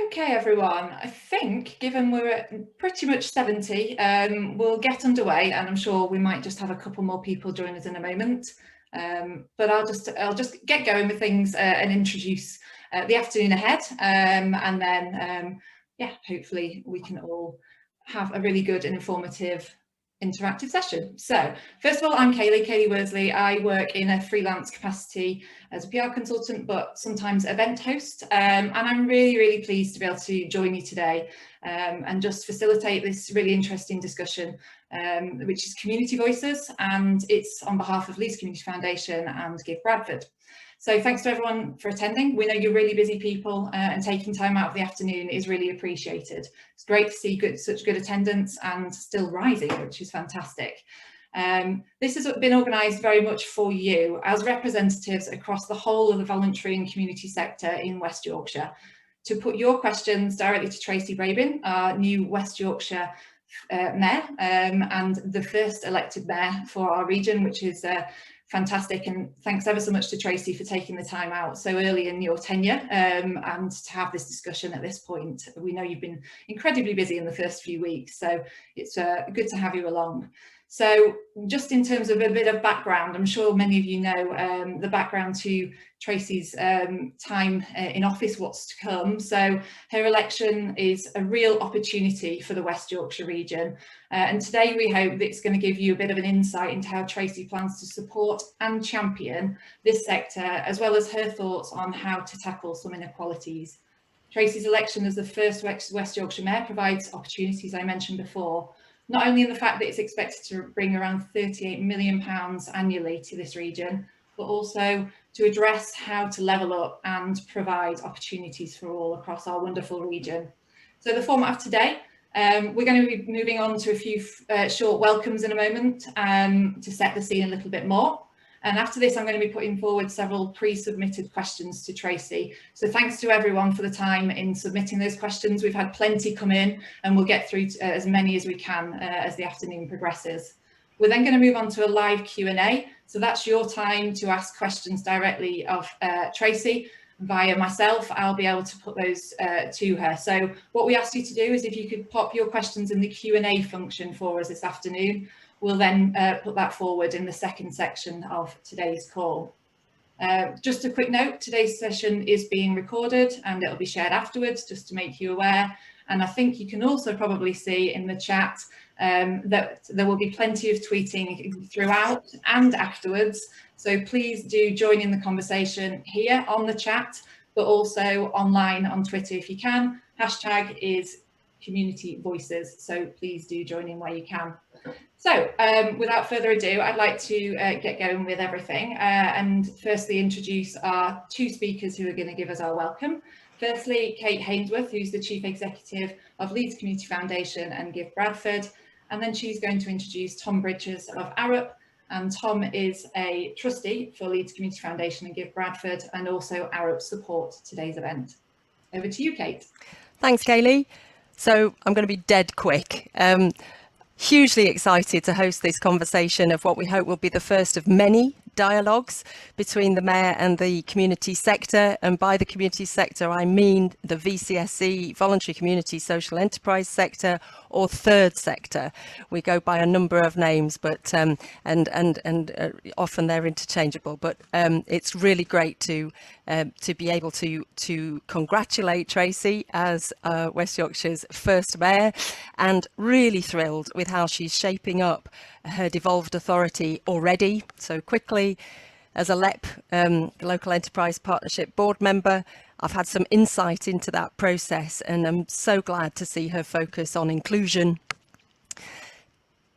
Okay, everyone, I think given we're at pretty much 70, we'll get underway, and I'm sure we might just have a couple more people join us in a moment. But I'll just get going with things and introduce the afternoon ahead, and then yeah, hopefully we can all have a really good and informative interactive session. So first of all, I'm Kaylee Worsley. I work in a freelance capacity as a PR consultant, but sometimes event host, and I'm really pleased to be able to join you today and just facilitate this really interesting discussion, which is Community Voices, and it's on behalf of Leeds Community Foundation and Give Bradford. So thanks to everyone for attending. We know you're really busy people, and taking time out of the afternoon is really appreciated. It's great to see such good attendance and still rising, which is fantastic. This has been organised very much for you as representatives across the whole of the voluntary and community sector in West Yorkshire, to put your questions directly to Tracy Brabin, our new West Yorkshire Mayor, and the first elected Mayor for our region, which is fantastic. And thanks ever so much to Tracy for taking the time out so early in your tenure and to have this discussion at this point. We know you've been incredibly busy in the first few weeks, so it's good to have you along. So just in terms of a bit of background, I'm sure many of you know the background to Tracy's time in office, what's to come. So her election is a real opportunity for the West Yorkshire region. And today we hope that it's going to give you a bit of an insight into how Tracy plans to support and champion this sector, as well as her thoughts on how to tackle some inequalities. Tracy's election as the first West Yorkshire Mayor provides opportunities, I mentioned before, not only in the fact that it's expected to bring around £38 million annually to this region, but also to address how to level up and provide opportunities for all across our wonderful region. So the format of today, we're going to be moving on to a few short welcomes in a moment to set the scene a little bit more. And after this, I'm going to be putting forward several pre-submitted questions to Tracy. So thanks to everyone for the time in submitting those questions. We've had plenty come in, and we'll get through as many as we can as the afternoon progresses. We're then going to move on to a live Q&A. So that's your time to ask questions directly of Tracy. Via myself, I'll be able to put those to her. So what we ask you to do is if you could pop your questions in the Q&A function for us this afternoon. We'll then put that forward in the second section of today's call. Just a quick note, today's session is being recorded and it'll be shared afterwards, just to make you aware. And I think you can also probably see in the chat that there will be plenty of tweeting throughout and afterwards. So please do join in the conversation here on the chat, but also online on Twitter if you can. Hashtag is Community Voices, so please do join in where you can. So without further ado, I'd like to get going with everything and firstly introduce our two speakers who are going to give us our welcome. Firstly, Kate Hainsworth, who's the Chief Executive of Leeds Community Foundation and Give Bradford, and then she's going to introduce Tom Bridges of Arup, and Tom is a trustee for Leeds Community Foundation and Give Bradford, and also Arup support today's event. Over to you, Kate. Thanks, Kaylee. So I'm going to be dead quick. Hugely excited to host this conversation of what we hope will be the first of many dialogues between the Mayor and the community sector. And by the community sector, I mean the VCSE, voluntary community social enterprise sector, or third sector. We go by a number of names, but often they're interchangeable. But it's really great to be able to congratulate Tracy as West Yorkshire's first Mayor, and really thrilled with how she's shaping up her devolved authority already so quickly. As a LEP, Local Enterprise Partnership board member, I've had some insight into that process, and I'm so glad to see her focus on inclusion.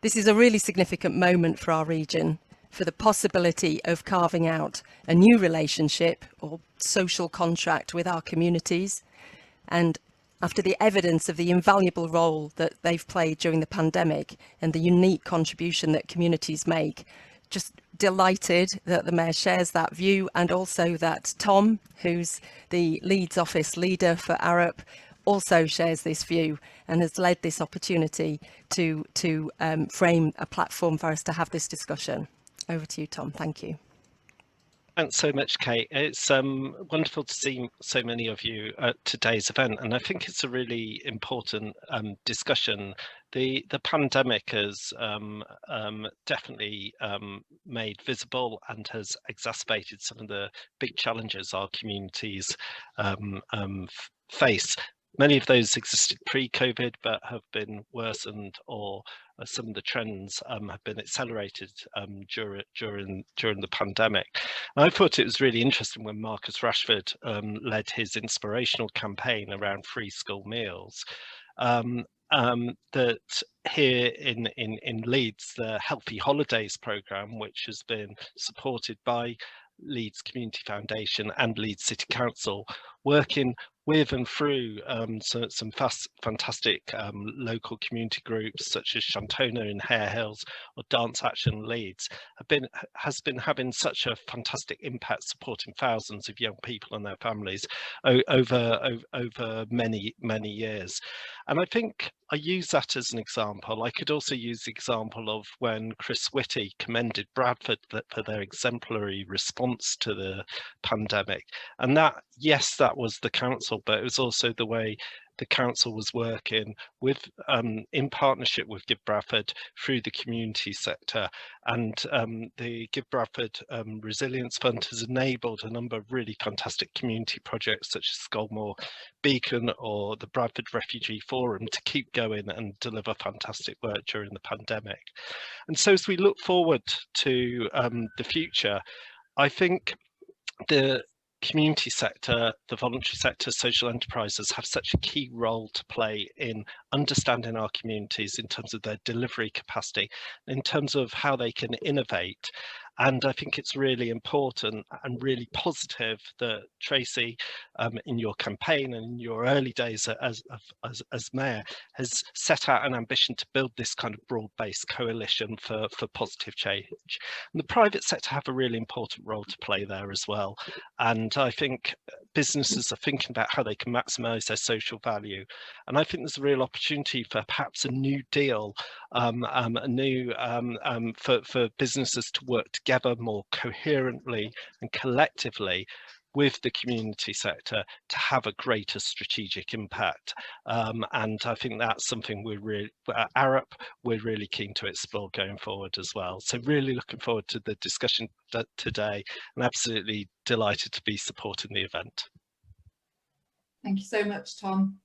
This is a really significant moment for our region, for the possibility of carving out a new relationship or social contract with our communities. And after the evidence of the invaluable role that they've played during the pandemic and the unique contribution that communities make, just delighted that the Mayor shares that view, and also that Tom, who's the Leeds office leader for Arup, also shares this view and has led this opportunity to frame a platform for us to have this discussion. Over to you, Tom. Thank you. Thanks so much, Kate. It's wonderful to see so many of you at today's event, and I think it's a really important discussion. The pandemic has definitely made visible and has exacerbated some of the big challenges our communities face. Many of those existed pre-COVID, but have been worsened, or some of the trends have been accelerated during the pandemic. And I thought it was really interesting when Marcus Rashford led his inspirational campaign around free school meals. That here in Leeds, the Healthy Holidays programme, which has been supported by Leeds Community Foundation and Leeds City Council, working with and through some fantastic local community groups such as Shantona in Hare Hills or Dance Action Leeds, has been having such a fantastic impact, supporting thousands of young people and their families over many years. And I think I use that as an example. I could also use the example of when Chris Whitty commended Bradford for their exemplary response to the pandemic. And that, yes, that was the council, but it was also the way the council was working with in partnership with Give Bradford through the community sector. And the Give Bradford Resilience Fund has enabled a number of really fantastic community projects such as Skolmore Beacon or the Bradford Refugee Forum to keep going and deliver fantastic work during the pandemic. And so as we look forward to the future, I think the community sector, the voluntary sector, social enterprises have such a key role to play in understanding our communities in terms of their delivery capacity, in terms of how they can innovate. And I think it's really important and really positive that Tracy, in your campaign and in your early days as mayor, has set out an ambition to build this kind of broad-based coalition for positive change. And the private sector have a really important role to play there as well. And I think businesses are thinking about how they can maximise their social value. And I think there's a real opportunity for perhaps a new deal, for businesses to work together more coherently and collectively with the community sector to have a greater strategic impact. And I think that's something we're really, at Arup, we're really keen to explore going forward as well. So really looking forward to the discussion today and absolutely delighted to be supporting the event. Thank you so much, Tom.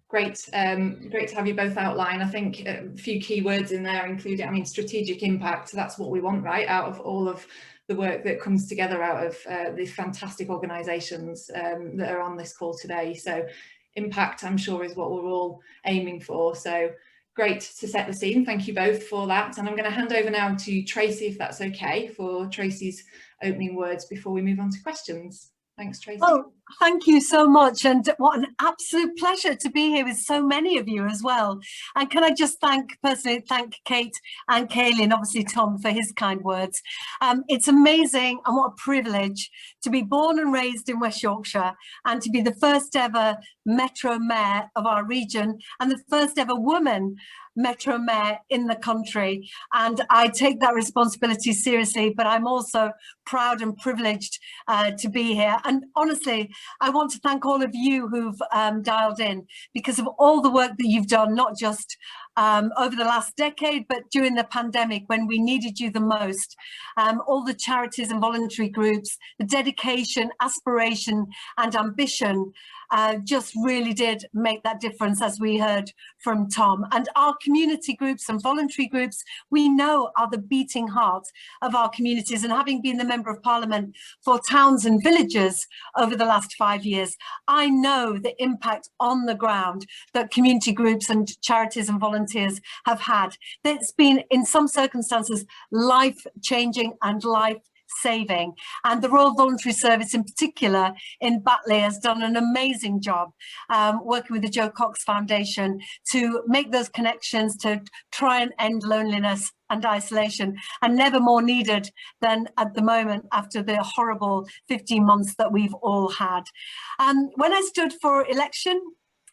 Great, great to have you both outline. I think a few key words in there including, I mean, strategic impact. That's what we want, right, out of all of the work that comes together out of these fantastic organisations that are on this call today. So impact, I'm sure, is what we're all aiming for. So great to set the scene. Thank you both for that. And I'm going to hand over now to Tracy, if that's okay, for Tracy's opening words before we move on to questions. Thanks, Tracy. Oh, thank you so much. And what an absolute pleasure to be here with so many of you as well. And can I just personally thank Kate and Kaylee and obviously Tom for his kind words. It's amazing and what a privilege to be born and raised in West Yorkshire and to be the first ever Metro Mayor of our region and the first ever woman Metro Mayor in the country. And I take that responsibility seriously, but I'm also proud and privileged to be here. And honestly, I want to thank all of you who've dialed in because of all the work that you've done, not just over the last decade, but during the pandemic when we needed you the most. All the charities and voluntary groups, the dedication, aspiration and ambition just really did make that difference, as we heard from Tom. And our community groups and voluntary groups, we know, are the beating heart of our communities. And having been the Member of Parliament for towns and villages over the last 5 years, I know the impact on the ground that community groups and charities and volunteers have had. It's been, in some circumstances, life-changing and life-saving. And the Royal Voluntary Service in particular in Batley has done an amazing job working with the Joe Cox Foundation to make those connections to try and end loneliness and isolation, and never more needed than at the moment after the horrible 15 months that we've all had. When I stood for election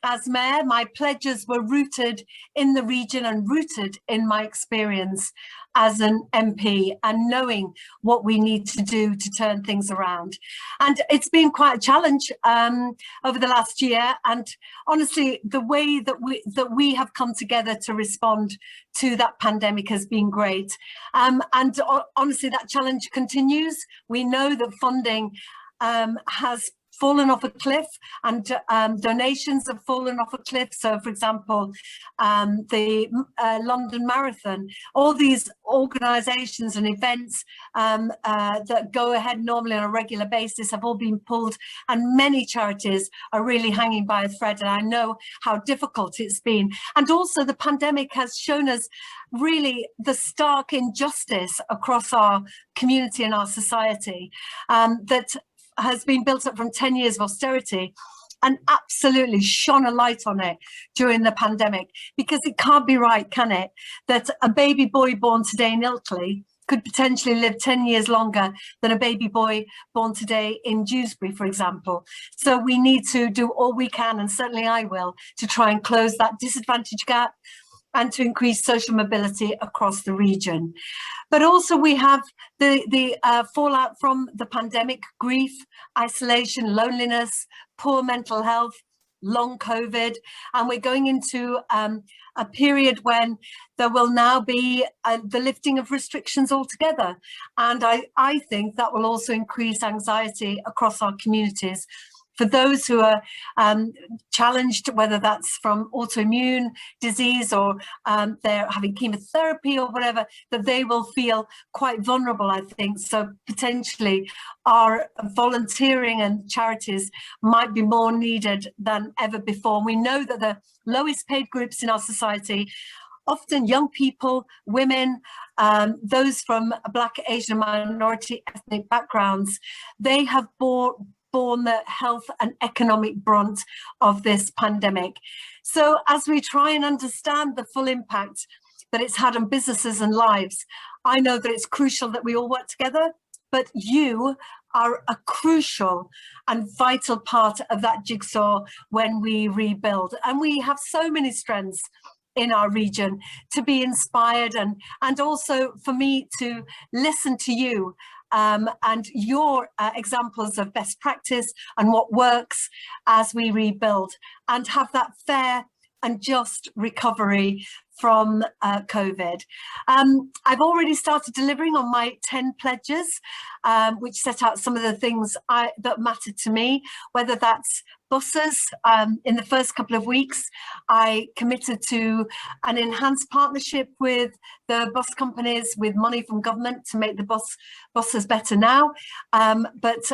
As Mayor, my pledges were rooted in the region and rooted in my experience as an MP and knowing what we need to do to turn things around. And it's been quite a challenge over the last year. And honestly, the way that we have come together to respond to that pandemic has been great. And honestly, that challenge continues. We know that funding has fallen off a cliff, and donations have fallen off a cliff. So, for example, the London Marathon, all these organisations and events that go ahead normally on a regular basis have all been pulled, and many charities are really hanging by a thread. And I know how difficult it's been. And also the pandemic has shown us really the stark injustice across our community and our society that has been built up from 10 years of austerity, and absolutely shone a light on it during the pandemic, because it can't be right, can it, that a baby boy born today in Ilkley could potentially live 10 years longer than a baby boy born today in Dewsbury, for example. So we need to do all we can, and certainly I will, to try and close that disadvantage gap and to increase social mobility across the region. But also we have the fallout from the pandemic: grief, isolation, loneliness, poor mental health, long COVID, and we're going into a period when there will now be the lifting of restrictions altogether. And I think that will also increase anxiety across our communities. For those who are challenged, whether that's from autoimmune disease or they're having chemotherapy or whatever, that they will feel quite vulnerable, I think. So potentially our volunteering and charities might be more needed than ever before. We know that the lowest paid groups in our society, often young people, women, those from Black, Asian, minority ethnic backgrounds, they have borne the health and economic brunt of this pandemic. So as we try and understand the full impact that it's had on businesses and lives, I know that it's crucial that we all work together, but you are a crucial and vital part of that jigsaw when we rebuild. And we have so many strengths in our region to be inspired, and also for me to listen to you and your examples of best practice and what works as we rebuild and have that fair and just recovery from COVID. I've already started delivering on my 10 pledges, which set out some of the things that matter to me, whether that's buses. In the first couple of weeks, I committed to an enhanced partnership with the bus companies with money from government to make the buses better now, but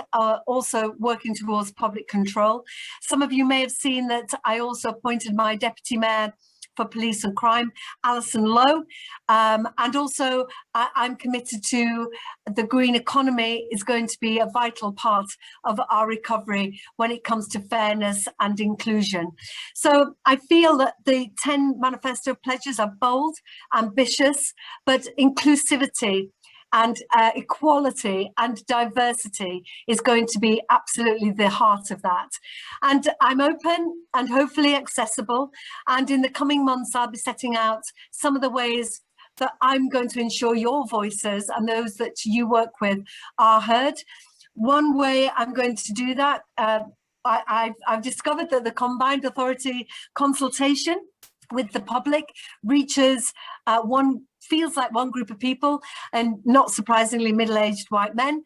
also working towards public control. Some of you may have seen that I also appointed my Deputy Mayor for Police and Crime, Alison Lowe, and also I'm committed to the green economy is going to be a vital part of our recovery when it comes to fairness and inclusion. So I feel that the 10 manifesto pledges are bold, ambitious, but inclusivity and equality and diversity is going to be absolutely the heart of that. And I'm open and hopefully accessible. And in the coming months, I'll be setting out some of the ways that I'm going to ensure your voices and those that you work with are heard. One way I'm going to do that, I've discovered that the combined authority consultation with the public reaches feels like one group of people, and not surprisingly middle-aged white men.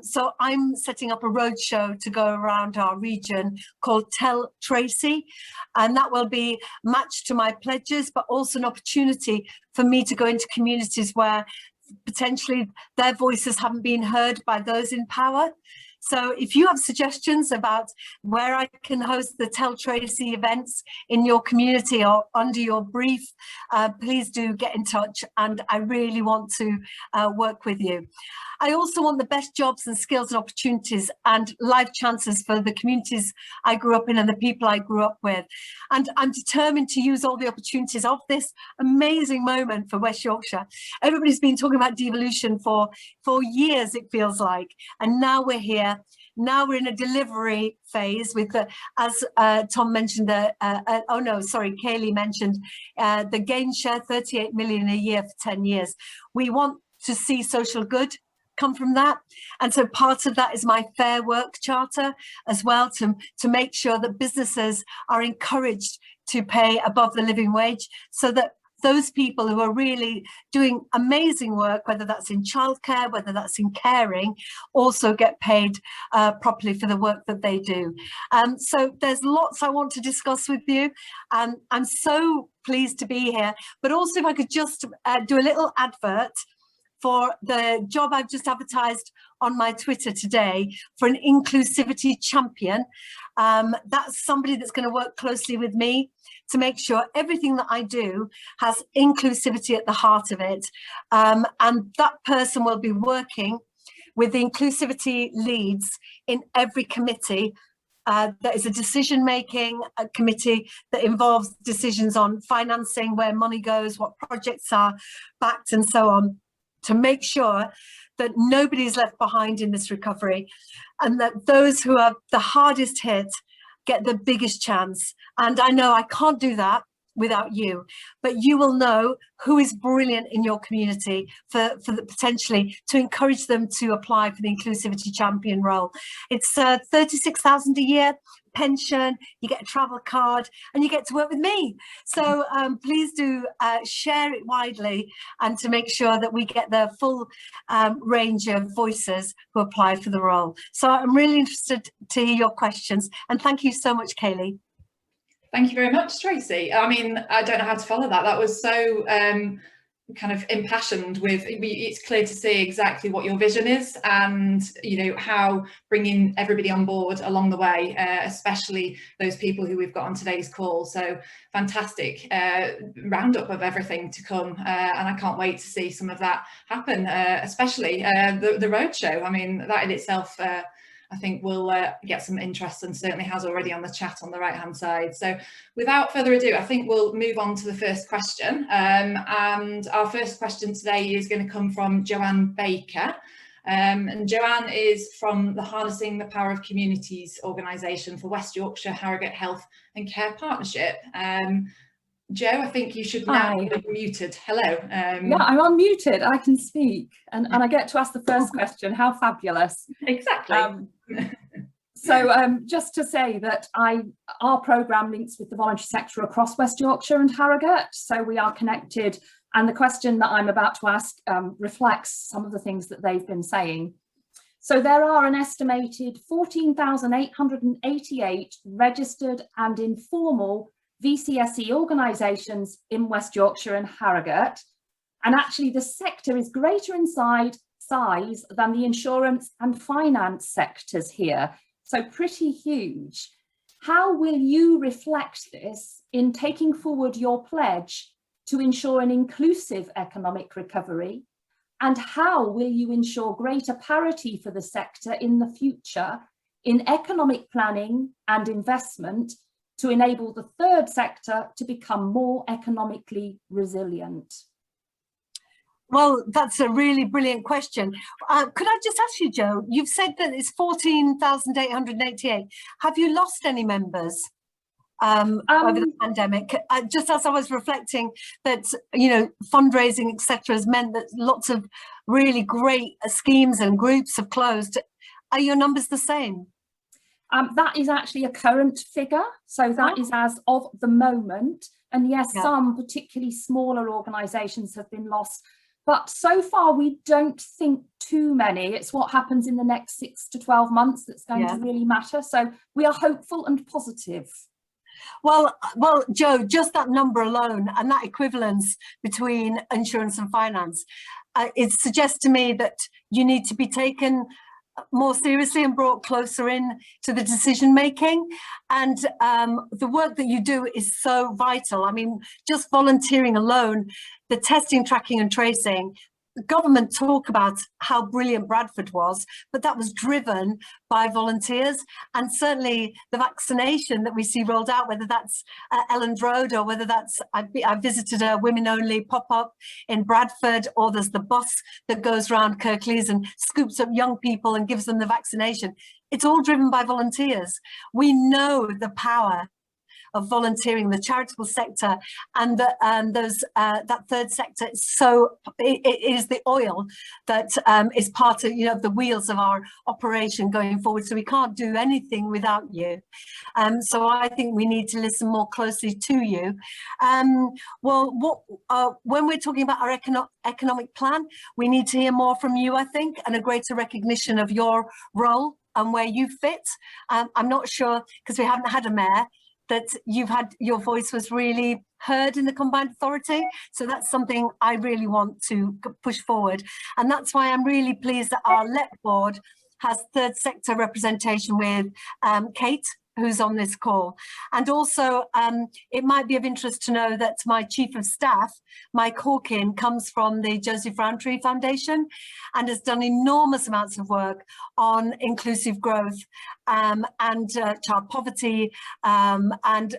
So I'm setting up a roadshow to go around our region called Tell Tracy, and that will be matched to my pledges, but also an opportunity for me to go into communities where potentially their voices haven't been heard by those in power. So if you have suggestions about where I can host the Tell Tracy events in your community or under your brief, please do get in touch, and I really want to work with you. I also want the best jobs and skills and opportunities and life chances for the communities I grew up in and the people I grew up with. And I'm determined to use all the opportunities of this amazing moment for West Yorkshire. Everybody's been talking about devolution for years, it feels like, and now we're here. Now we're in a delivery phase with the, as Tom mentioned, Kaylee mentioned, the gain share, 38 million a year for 10 years. We want to see social good come from that, and so part of that is my Fair Work Charter as well, to make sure that businesses are encouraged to pay above the living wage, so that those people who are really doing amazing work, whether that's in childcare, whether that's in caring, also get paid properly for the work that they do. So there's lots I want to discuss with you. I'm so pleased to be here, but also if I could just do a little advert for the job I've just advertised on my Twitter today for an inclusivity champion. That's somebody that's going to work closely with me to make sure everything that I do has inclusivity at the heart of it. And that person will be working with the inclusivity leads in every committee. There is a decision-making committee that involves decisions on financing, where money goes, what projects are backed and so on, to make sure that nobody is left behind in this recovery, and that those who are the hardest hit get the biggest chance. And I know I can't do that without you, but you will know who is brilliant in your community for the potentially to encourage them to apply for the inclusivity champion role. It's 36,000 a year, pension, you get a travel card, and you get to work with me. So please do share it widely, and to make sure that we get the full range of voices who apply for the role. So I'm really interested to hear your questions, and thank you so much, Kaylee. Thank you very much, Tracy. I mean, I don't know how to follow that. That was so kind of impassioned with, it's clear to see exactly what your vision is, and how bringing everybody on board along the way, especially those people who we've got on today's call. So fantastic roundup of everything to come, and I can't wait to see some of that happen, especially the roadshow. I mean, that in itself I think will get some interest, and certainly has already on the chat on the right hand side. So without further ado, I think we'll move on to the first question. And our first question today is going to come from Joanne Baker. And Joanne is from the Harnessing the Power of Communities organisation for West Yorkshire Harrogate Health and Care Partnership. Jo, I think you should now be muted. Hello. Yeah, I'm unmuted. I can speak, and I get to ask the first question. How fabulous! Exactly. So just to say that our programme links with the voluntary sector across West Yorkshire and Harrogate, so we are connected. And the question that I'm about to ask reflects some of the things that they've been saying. So there are an estimated 14,888 registered and informal VCSE organisations in West Yorkshire and Harrogate, and actually the sector is greater in size than the insurance and finance sectors here, so pretty huge. How will you reflect this in taking forward your pledge to ensure an inclusive economic recovery, and how will you ensure greater parity for the sector in the future in economic planning and investment to enable the third sector to become more economically resilient? Well, that's a really brilliant question. Could I just ask you, Jo, you've said that it's 14,888. Have you lost any members over the pandemic? Just as I was reflecting that, fundraising, etc., has meant that lots of really great schemes and groups have closed. Are your numbers the same? That is actually a current figure, so that is as of the moment. And yes, some particularly smaller organisations have been lost, but so far we don't think too many. It's what happens in the next 6 to 12 months that's going to really matter. So we are hopeful and positive. Well, Jo, just that number alone and that equivalence between insurance and finance, it suggests to me that you need to be taken more seriously and brought closer in to the decision making, and the work that you do is so vital. I mean, just volunteering alone, the testing, tracking and tracing, the government talk about how brilliant Bradford was, but that was driven by volunteers. And certainly the vaccination that we see rolled out, whether that's Elland Road or whether that's, I visited a women only pop-up in Bradford, or there's the bus that goes around Kirklees and scoops up young people and gives them the vaccination. it's all driven by volunteers. We know the power of volunteering, the charitable sector, and that third sector. So it is the oil that is part of, the wheels of our operation going forward. So we can't do anything without you. So I think we need to listen more closely to you. When we're talking about our economic plan, we need to hear more from you, I think, and a greater recognition of your role and where you fit. I'm not sure, because we haven't had a mayor, that your voice was really heard in the combined authority. So that's something I really want to push forward. And that's why I'm really pleased that our LEP board has third sector representation with Kate, who's on this call. And also, it might be of interest to know that my Chief of Staff, Mike Hawkin, comes from the Joseph Rowntree Foundation and has done enormous amounts of work on inclusive growth and child poverty, and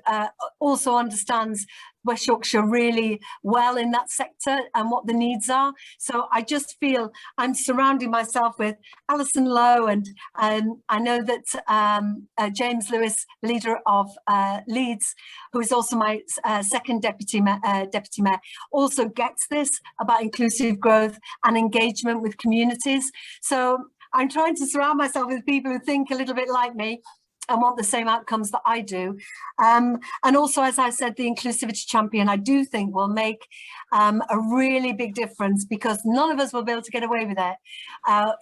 also understands West Yorkshire really well in that sector and what the needs are. So I just feel I'm surrounding myself with Alison Lowe, and I know that James Lewis, leader of Leeds, who is also my second deputy mayor, also gets this about inclusive growth and engagement with communities. So I'm trying to surround myself with people who think a little bit like me and want the same outcomes that I do. And also, as I said, the inclusivity champion, I do think will make a really big difference, because none of us will be able to get away with it.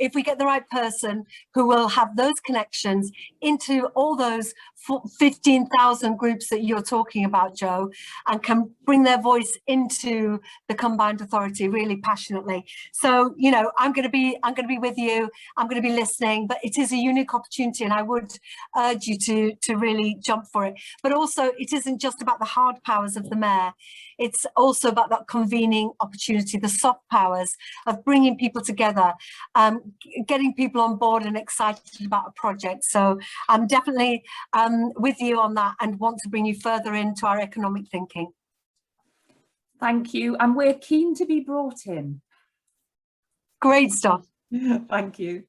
If we get the right person who will have those connections into all those 15,000 groups that you're talking about, Joe, and can bring their voice into the combined authority really passionately. So, I'm going to be with you. I'm going to be listening, but it is a unique opportunity, and I would urge you to really jump for it. But also, it isn't just about the hard powers of the mayor. It's also about that convening opportunity, the soft powers of bringing people together, getting people on board and excited about a project. So I'm definitely with you on that, and want to bring you further into our economic thinking. Thank you. And we're keen to be brought in. Great stuff. Thank you.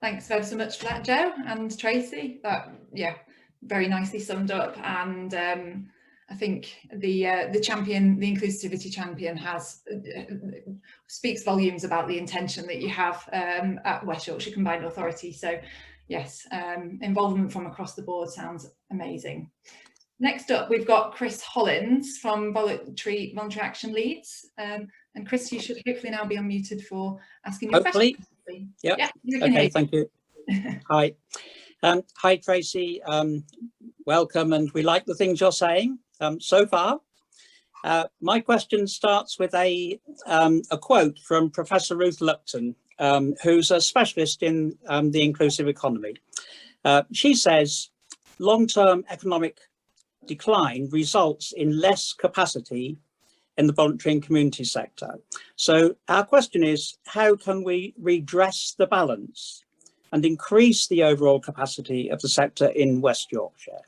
Thanks ever so much for that, Joe and Tracy. That, very nicely summed up. And I think the champion, the inclusivity champion, speaks volumes about the intention that you have at West Yorkshire Combined Authority. So yes, involvement from across the board sounds amazing. Next up, we've got Chris Hollins from Voluntary Action Leeds. And Chris, you should hopefully now be unmuted for asking your question. Yeah. Okay, thank you. Hi. Hi, Tracy. Welcome, and we like the things you're saying so far. My question starts with a quote from Professor Ruth Lupton, who's a specialist in the inclusive economy. She says, long-term economic decline results in less capacity in the voluntary and community sector. So our question is, how can we redress the balance and increase the overall capacity of the sector in West Yorkshire?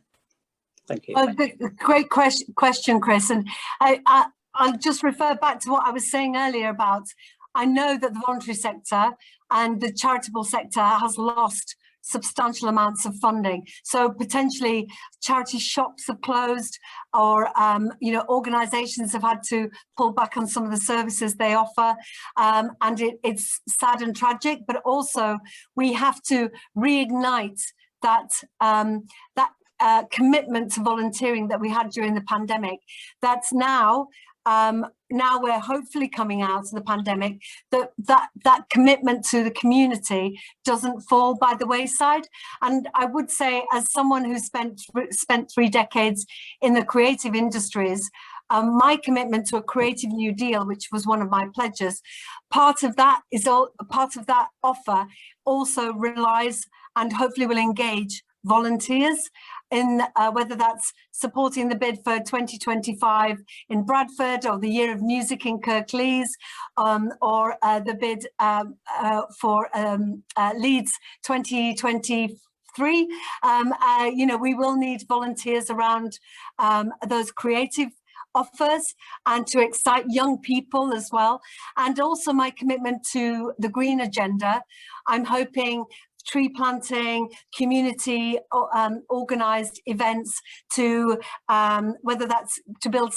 Thank you. Well, great question, Chris. And I'll just refer back to what I was saying earlier about, I know that the voluntary sector and the charitable sector has lost substantial amounts of funding. So potentially charity shops have closed, or organisations have had to pull back on some of the services they offer, and it's sad and tragic. But also we have to reignite that commitment to volunteering that we had during the pandemic. That's now we're hopefully coming out of the pandemic, that commitment to the community doesn't fall by the wayside. And I would say, as someone who spent 3 decades in the creative industries, my commitment to a creative New Deal, which was one of my pledges, part of that offer also relies and hopefully will engage volunteers in whether that's supporting the bid for 2025 in Bradford, or the Year of Music in Kirklees, or the bid for Leeds 2023. We will need volunteers around those creative offers and to excite young people as well. And also my commitment to the green agenda. I'm hoping tree planting, community organised events to whether that's to build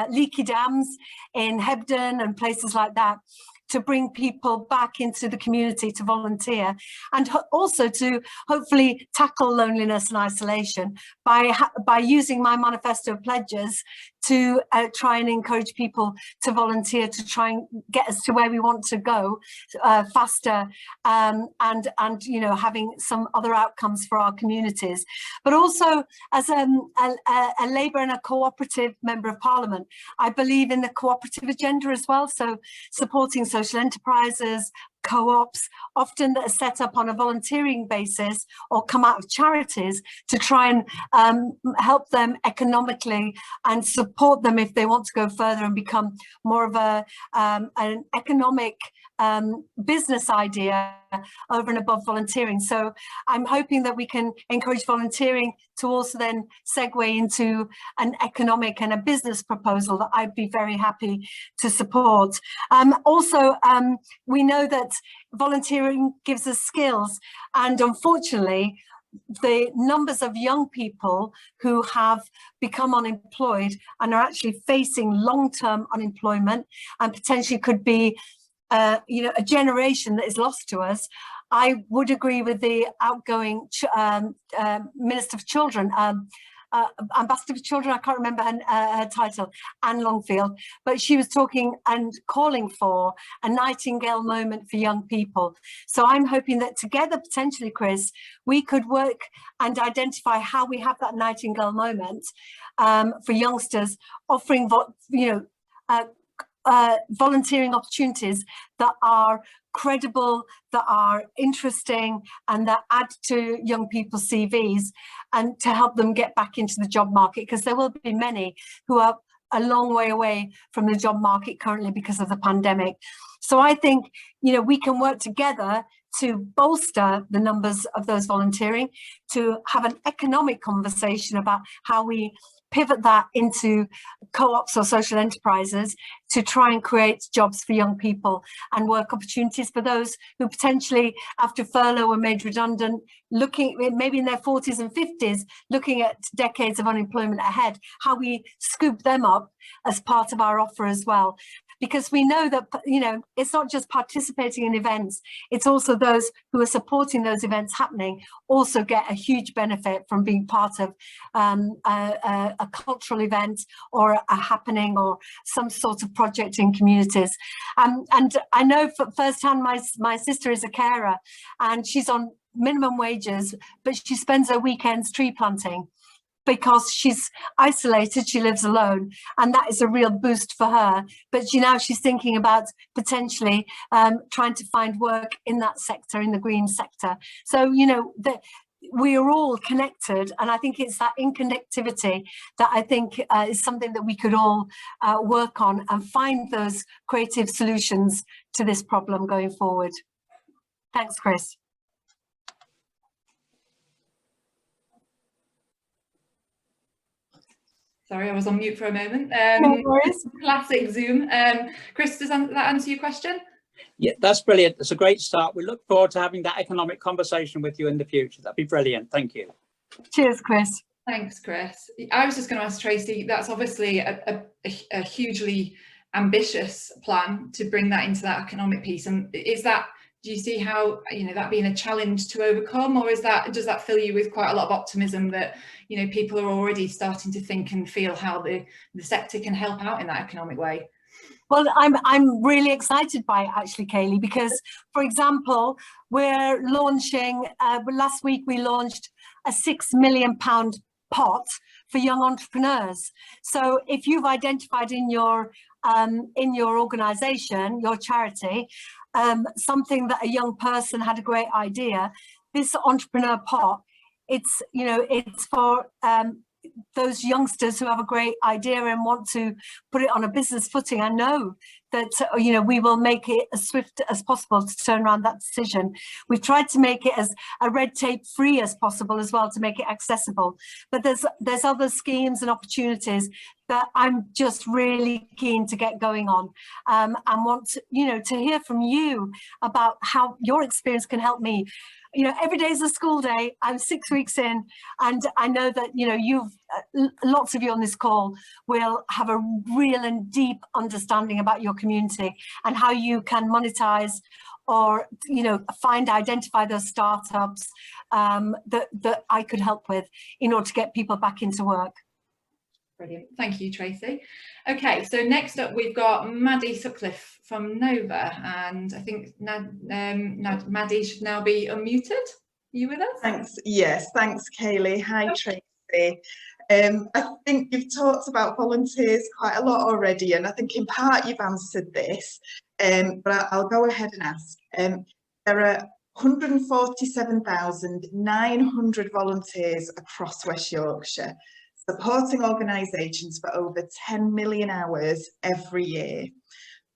leaky dams in Hebden and places like that, to bring people back into the community to volunteer, and also to hopefully tackle loneliness and isolation by using my manifesto pledges to try and encourage people to volunteer, to try and get us to where we want to go faster, and you know, having some other outcomes for our communities. But also as a Labour and a cooperative member of Parliament, I believe in the cooperative agenda as well, so supporting social enterprises, co-ops, often that are set up on a volunteering basis or come out of charities, to try and help them economically and support them if they want to go further and become more of an economic business idea over and above volunteering. So I'm hoping that we can encourage volunteering to also then segue into an economic and a business proposal that I'd be very happy to support. Also, we know that volunteering gives us skills, and unfortunately the numbers of young people who have become unemployed and are actually facing long-term unemployment and potentially could be you know, a generation that is lost to us. I would agree with the outgoing Minister for Children, Ambassador for Children, I can't remember her title, Anne Longfield, but she was talking and calling for a Nightingale moment for young people. So I'm hoping that together, potentially, Chris, we could work and identify how we have that Nightingale moment for youngsters, offering, you know, volunteering opportunities that are credible, that are interesting, and that add to young people's CVs, and to help them get back into the job market, because there will be many who are a long way away from the job market currently because of the pandemic. So I think, you know, we can work together to bolster the numbers of those volunteering, to have an economic conversation about how we pivot that into co-ops or social enterprises to try and create jobs for young people and work opportunities for those who potentially, after furlough, were made redundant, looking maybe in their 40s and 50s, looking at decades of unemployment ahead, how we scoop them up as part of our offer as well. Because we know that, you know, it's not just participating in events, it's also those who are supporting those events happening also get a huge benefit from being part of a cultural event or a happening or some sort of project in communities. And I know firsthand, my sister is a carer and she's on minimum wages, but she spends her weekends tree planting, because she's isolated, she lives alone, and that is a real boost for her. But now she's thinking about potentially trying to find work in that sector, in the green sector. So, you know, we are all connected, and I think it's that interconnectivity that I think is something that we could all work on and find those creative solutions to this problem going forward. Thanks, Chris. Sorry, I was on mute for a moment. No worries. Classic Zoom. Chris, does that answer your question? Yeah, that's brilliant. It's a great start. We look forward to having that economic conversation with you in the future. That'd be brilliant. Thank you. Cheers, Chris. Thanks, Chris. I was just going to ask Tracy, that's obviously a hugely ambitious plan to bring that into that economic piece. And is that, do you see how, you know, that being a challenge to overcome, or does that fill you with quite a lot of optimism that, you know, people are already starting to think and feel how the sector can help out in that economic way? Well, I'm really excited by it, actually, Kaylee, because, for example, we're launching, last week we launched a £6 million pot for young entrepreneurs. So if you've identified in your organisation, your charity, something that a young person had a great idea, this entrepreneur pot, it's, you know, it's for those youngsters who have a great idea and want to put it on a business footing, I know that we will make it as swift as possible to turn around that decision. We've tried to make it as a red tape free as possible as well, to make it accessible. But there's other schemes and opportunities that I'm just really keen to get going on, and want to hear from you about how your experience can help me. Every day is a school day. I'm 6 weeks in, and I know that you've lots of you on this call will have a real and deep understanding about your community and how you can monetize or identify those startups that I could help with in order to get people back into work. Brilliant, thank you, Tracy. Okay, so next up we've got Maddie Sutcliffe from Nova, and I think Maddie should now be unmuted. Are you with us? Thanks. Yes, thanks, Kaylee. Hi, Tracy. I think you've talked about volunteers quite a lot already, and I think in part you've answered this, but I'll go ahead and ask. There are 147,900 volunteers across West Yorkshire, supporting organisations for over 10 million hours every year.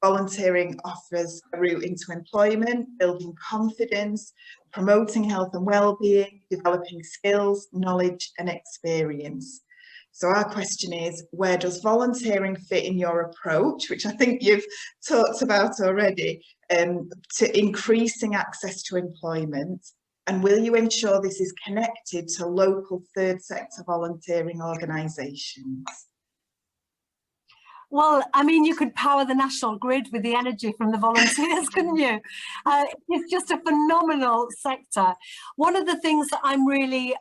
Volunteering offers a route into employment, building confidence, promoting health and well-being, developing skills, knowledge and experience. So our question is, where does volunteering fit in your approach, which I think you've talked about already, to increasing access to employment? And will you ensure this is connected to local third sector volunteering organisations? Well, I mean, you could power the national grid with the energy from the volunteers, couldn't you? It's just a phenomenal sector. One of the things that I'm really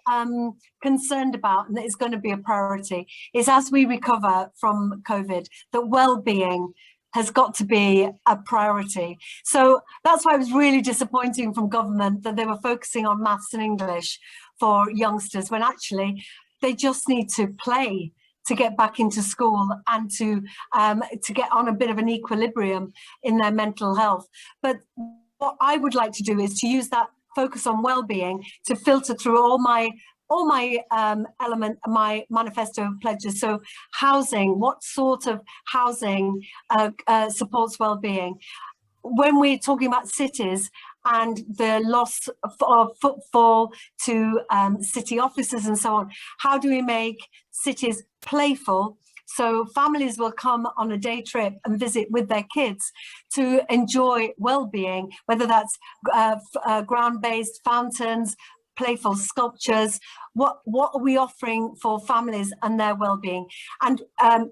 concerned about, and that is going to be a priority, is as we recover from COVID, that well-being has got to be a priority. So that's why it was really disappointing from government that they were focusing on maths and English for youngsters, when actually they just need to play to get back into school and to get on a bit of an equilibrium in their mental health. But what I would like to do is to use that focus on well-being to filter through all my my manifesto pledges. So housing, what sort of housing supports well-being? When we're talking about cities and the loss of footfall to city offices and so on, how do we make cities playful so families will come on a day trip and visit with their kids to enjoy well-being, whether that's ground-based fountains, playful sculptures? What are we offering for families and their well-being? And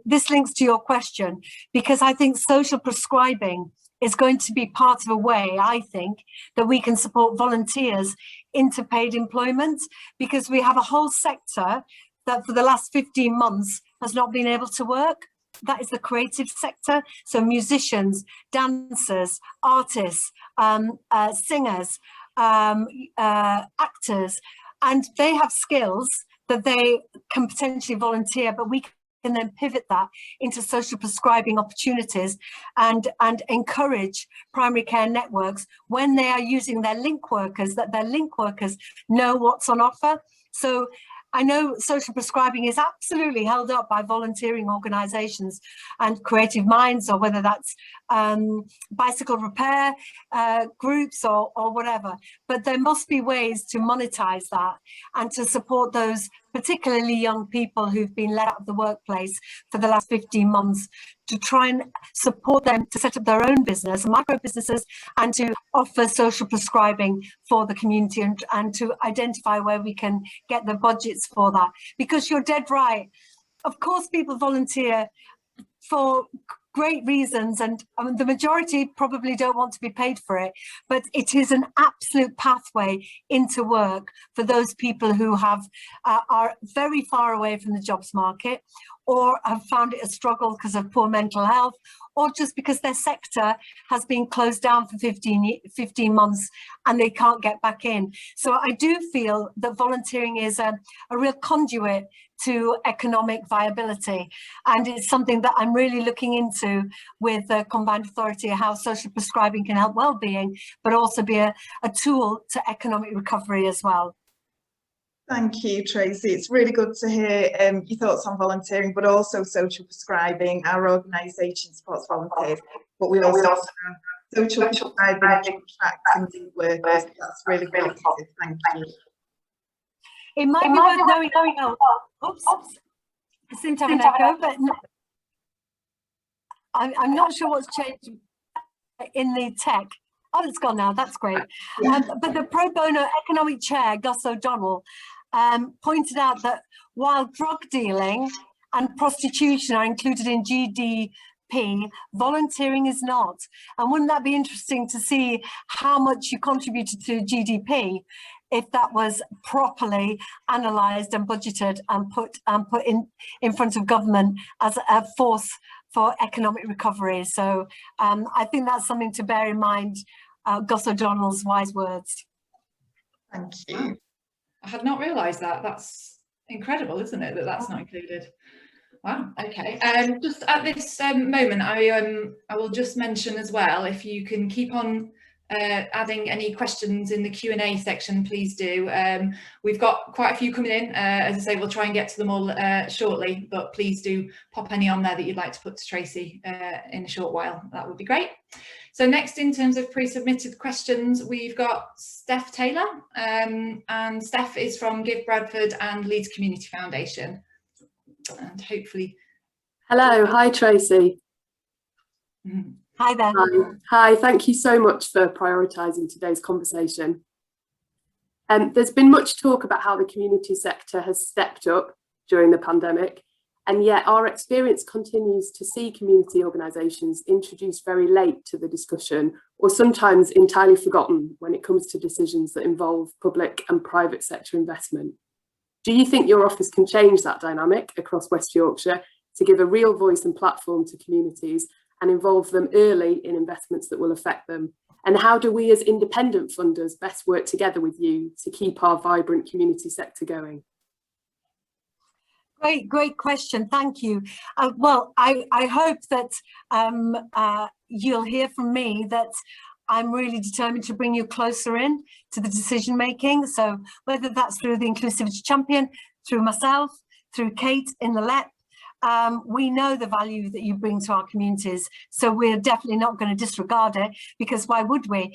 this links to your question, because I think social prescribing is going to be part of a way, I think, that we can support volunteers into paid employment, because we have a whole sector that for the last 15 months has not been able to work. That is the creative sector. So musicians, dancers, artists, singers, actors, and they have skills that they can potentially volunteer, but we can then pivot that into social prescribing opportunities and encourage primary care networks when they are using their link workers, that their link workers know what's on offer. So I know social prescribing is absolutely held up by volunteering organisations and creative minds, or whether that's bicycle repair groups or whatever. But there must be ways to monetize that and to support those particularly young people who've been let out of the workplace for the last 15 months, to try and support them to set up their own business, micro businesses, and to offer social prescribing for the community, and to identify where we can get the budgets for that. Because you're dead right. Of course, people volunteer for great reasons, and the majority probably don't want to be paid for it, but it is an absolute pathway into work for those people who have are very far away from the jobs market, or have found it a struggle because of poor mental health, or just because their sector has been closed down for 15 months and they can't get back in. So I do feel that volunteering is a real conduit to economic viability, and it's something that I'm really looking into with the Combined Authority, how social prescribing can help well-being, but also be a tool to economic recovery as well. Thank you, Tracy. It's really good to hear your thoughts on volunteering, but also social prescribing. Our organisation supports volunteers, but we also have social prescribing contracting workers. That's really positive. Thank you. It might be worth knowing. Oops, I seem to have an echo, but I'm not sure what's changed in the tech. Oh, it's gone now. That's great. But the pro bono economic chair, Gus O'Donnell, pointed out that while drug dealing and prostitution are included in GDP, volunteering is not. And wouldn't that be interesting to see how much you contributed to GDP if that was properly analysed and budgeted and put in front of government as a force for economic recovery? So I think that's something to bear in mind, Gus O'Donnell's wise words. Thank you. I had not realised that. That's incredible, isn't it, that that's not included? Wow. Okay. Just at this moment, I will just mention as well, if you can keep on adding any questions in the Q&A section, please do. We've got quite a few coming in. As I say, we'll try and get to them all shortly, but please do pop any on there that you'd like to put to Tracy in a short while. That would be great. So next, in terms of pre-submitted questions, we've got Steph Taylor, and Steph is from Give Bradford and Leeds Community Foundation. And hopefully... Hello, hi Tracy. Hi there. Hi, thank you so much for prioritising today's conversation. There's been much talk about how the community sector has stepped up during the pandemic, and yet our experience continues to see community organisations introduced very late to the discussion, or sometimes entirely forgotten when it comes to decisions that involve public and private sector investment. Do you think your office can change that dynamic across West Yorkshire to give a real voice and platform to communities and involve them early in investments that will affect them? And how do we as independent funders best work together with you to keep our vibrant community sector going? Great question. Thank you. Well, I hope that you'll hear from me that I'm really determined to bring you closer in to the decision making. So whether that's through the Inclusivity Champion, through myself, through Kate in the LEP, we know the value that you bring to our communities. So we're definitely not going to disregard it, because why would we?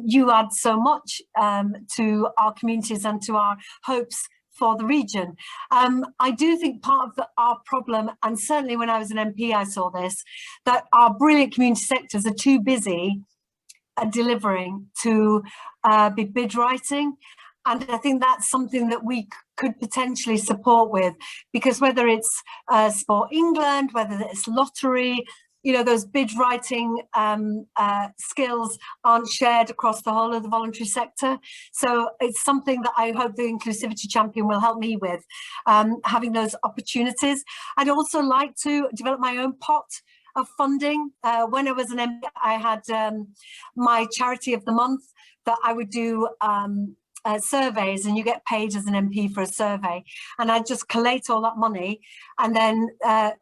You add so much to our communities and to our hopes for the region. I do think part of our problem, and certainly when I was an MP I saw this, that our brilliant community sectors are too busy delivering to be bid writing. And I think that's something that we could potentially support with, because whether it's Sport England, whether it's lottery, you know, those bid writing skills aren't shared across the whole of the voluntary sector. So it's something that I hope the Inclusivity Champion will help me with, having those opportunities. I'd also like to develop my own pot of funding. When I was an MP, I had my charity of the month that I would do surveys, and you get paid as an MP for a survey, and I'd just collate all that money, and then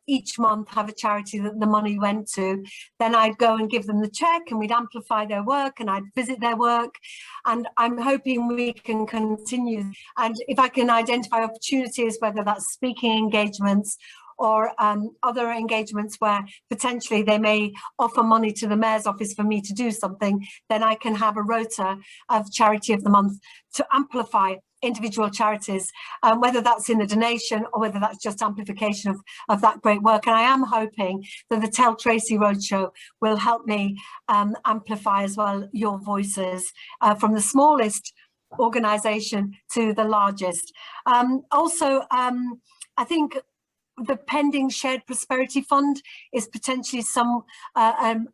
each month have a charity that the money went to. Then I'd go and give them the check, and we'd amplify their work, and I'd visit their work, and I'm hoping we can continue. And if I can identify opportunities, whether that's speaking engagements or other engagements where potentially they may offer money to the Mayor's office for me to do something, then I can have a rota of Charity of the Month to amplify individual charities, whether that's in a donation or whether that's just amplification of that great work. And I am hoping that the Tell Tracy Roadshow will help me amplify as well your voices, from the smallest organisation to the largest. Also, I think the pending Shared Prosperity Fund is potentially an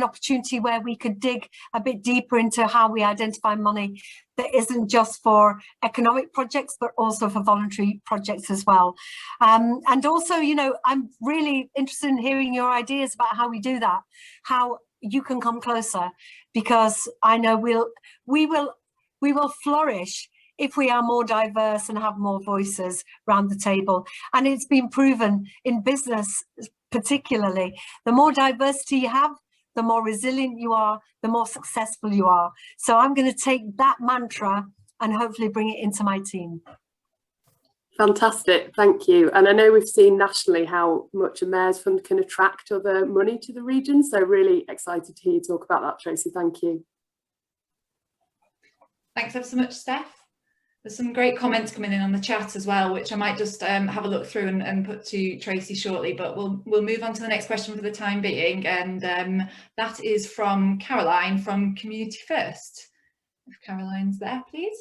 opportunity where we could dig a bit deeper into how we identify money that isn't just for economic projects, but also for voluntary projects as well. And also, you know, I'm really interested in hearing your ideas about how we do that, how you can come closer, because I know we will flourish if we are more diverse and have more voices around the table. And it's been proven in business particularly, the more diversity you have, the more resilient you are, the more successful you are. So I'm going to take that mantra and hopefully bring it into my team. Fantastic, thank you. And I know we've seen nationally how much a Mayor's Fund can attract other money to the region, so really excited to hear you talk about that, Tracy. Thank you. Thanks ever so much, Steph. There's some great comments coming in on the chat as well, which I might just have a look through and put to Tracy shortly, but we'll move on to the next question for the time being, and that is from Caroline from Community First. If Caroline's there, please.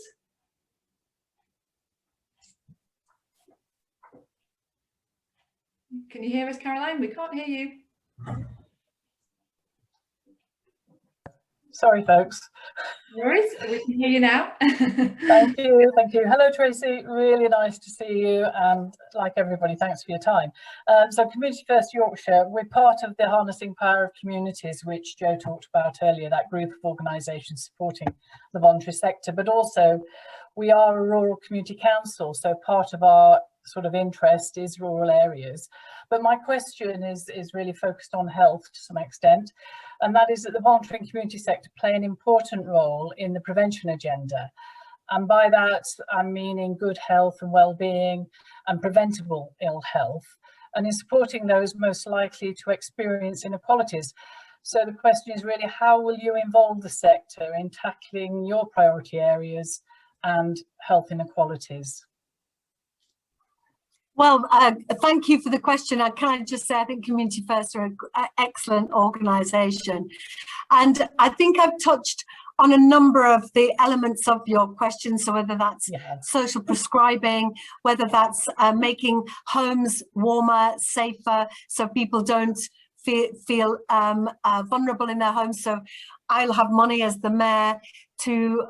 Can you hear us, Caroline? We can't hear you. Sorry, folks. No worries, we can hear you now. Thank you, thank you. Hello, Tracy. Really nice to see you, and like everybody, thanks for your time. So Community First Yorkshire, we're part of the Harnessing Power of Communities, which Joe talked about earlier, that group of organisations supporting the voluntary sector, but also we are a rural community council, so part of our sort of interest is rural areas. But my question is really focused on health to some extent, and that is that the voluntary and community sector play an important role in the prevention agenda. And by that, I'm meaning good health and well-being and preventable ill health, and in supporting those most likely to experience inequalities. So the question is really, how will you involve the sector in tackling your priority areas and health inequalities? Well, thank you for the question. Can I just say, I think Community First are an excellent organisation. And I think I've touched on a number of the elements of your question. So whether that's social prescribing, whether that's making homes warmer, safer, so people don't feel vulnerable in their homes. So I'll have money as the Mayor to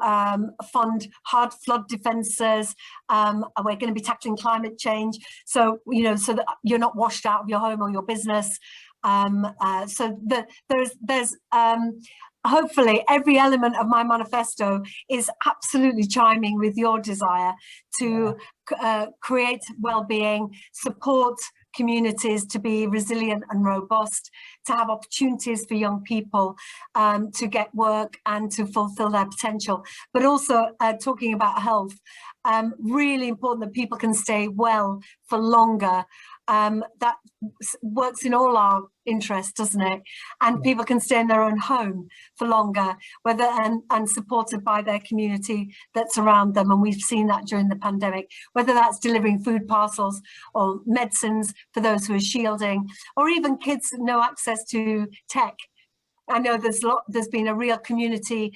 fund hard flood defences. We're going to be tackling climate change. So, you know, so that you're not washed out of your home or your business. So there's hopefully every element of my manifesto is absolutely chiming with your desire to create well-being, support communities to be resilient and robust, to have opportunities for young people to get work and to fulfill their potential. But also talking about health, really important that people can stay well for longer. That works in all our interests, doesn't it? And people can stay in their own home for longer, whether and supported by their community that's around them. And we've seen that during the pandemic, whether that's delivering food parcels or medicines for those who are shielding, or even kids with no access to tech. I know there's been a real community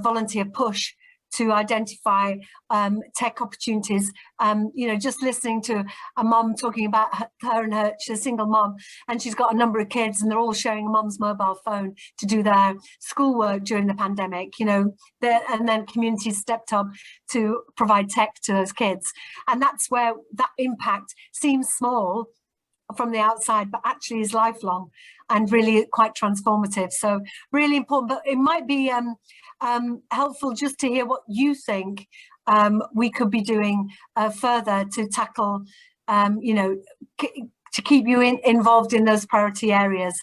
volunteer push to identify tech opportunities. You know, just listening to a mum talking about she's a single mum, and she's got a number of kids, and they're all sharing a mum's mobile phone to do their schoolwork during the pandemic, you know, and then communities stepped up to provide tech to those kids. And that's where that impact seems small from the outside, but actually is lifelong and really quite transformative. So really important, but it might be helpful just to hear what you think we could be doing further to tackle, you know, to keep you involved in those priority areas,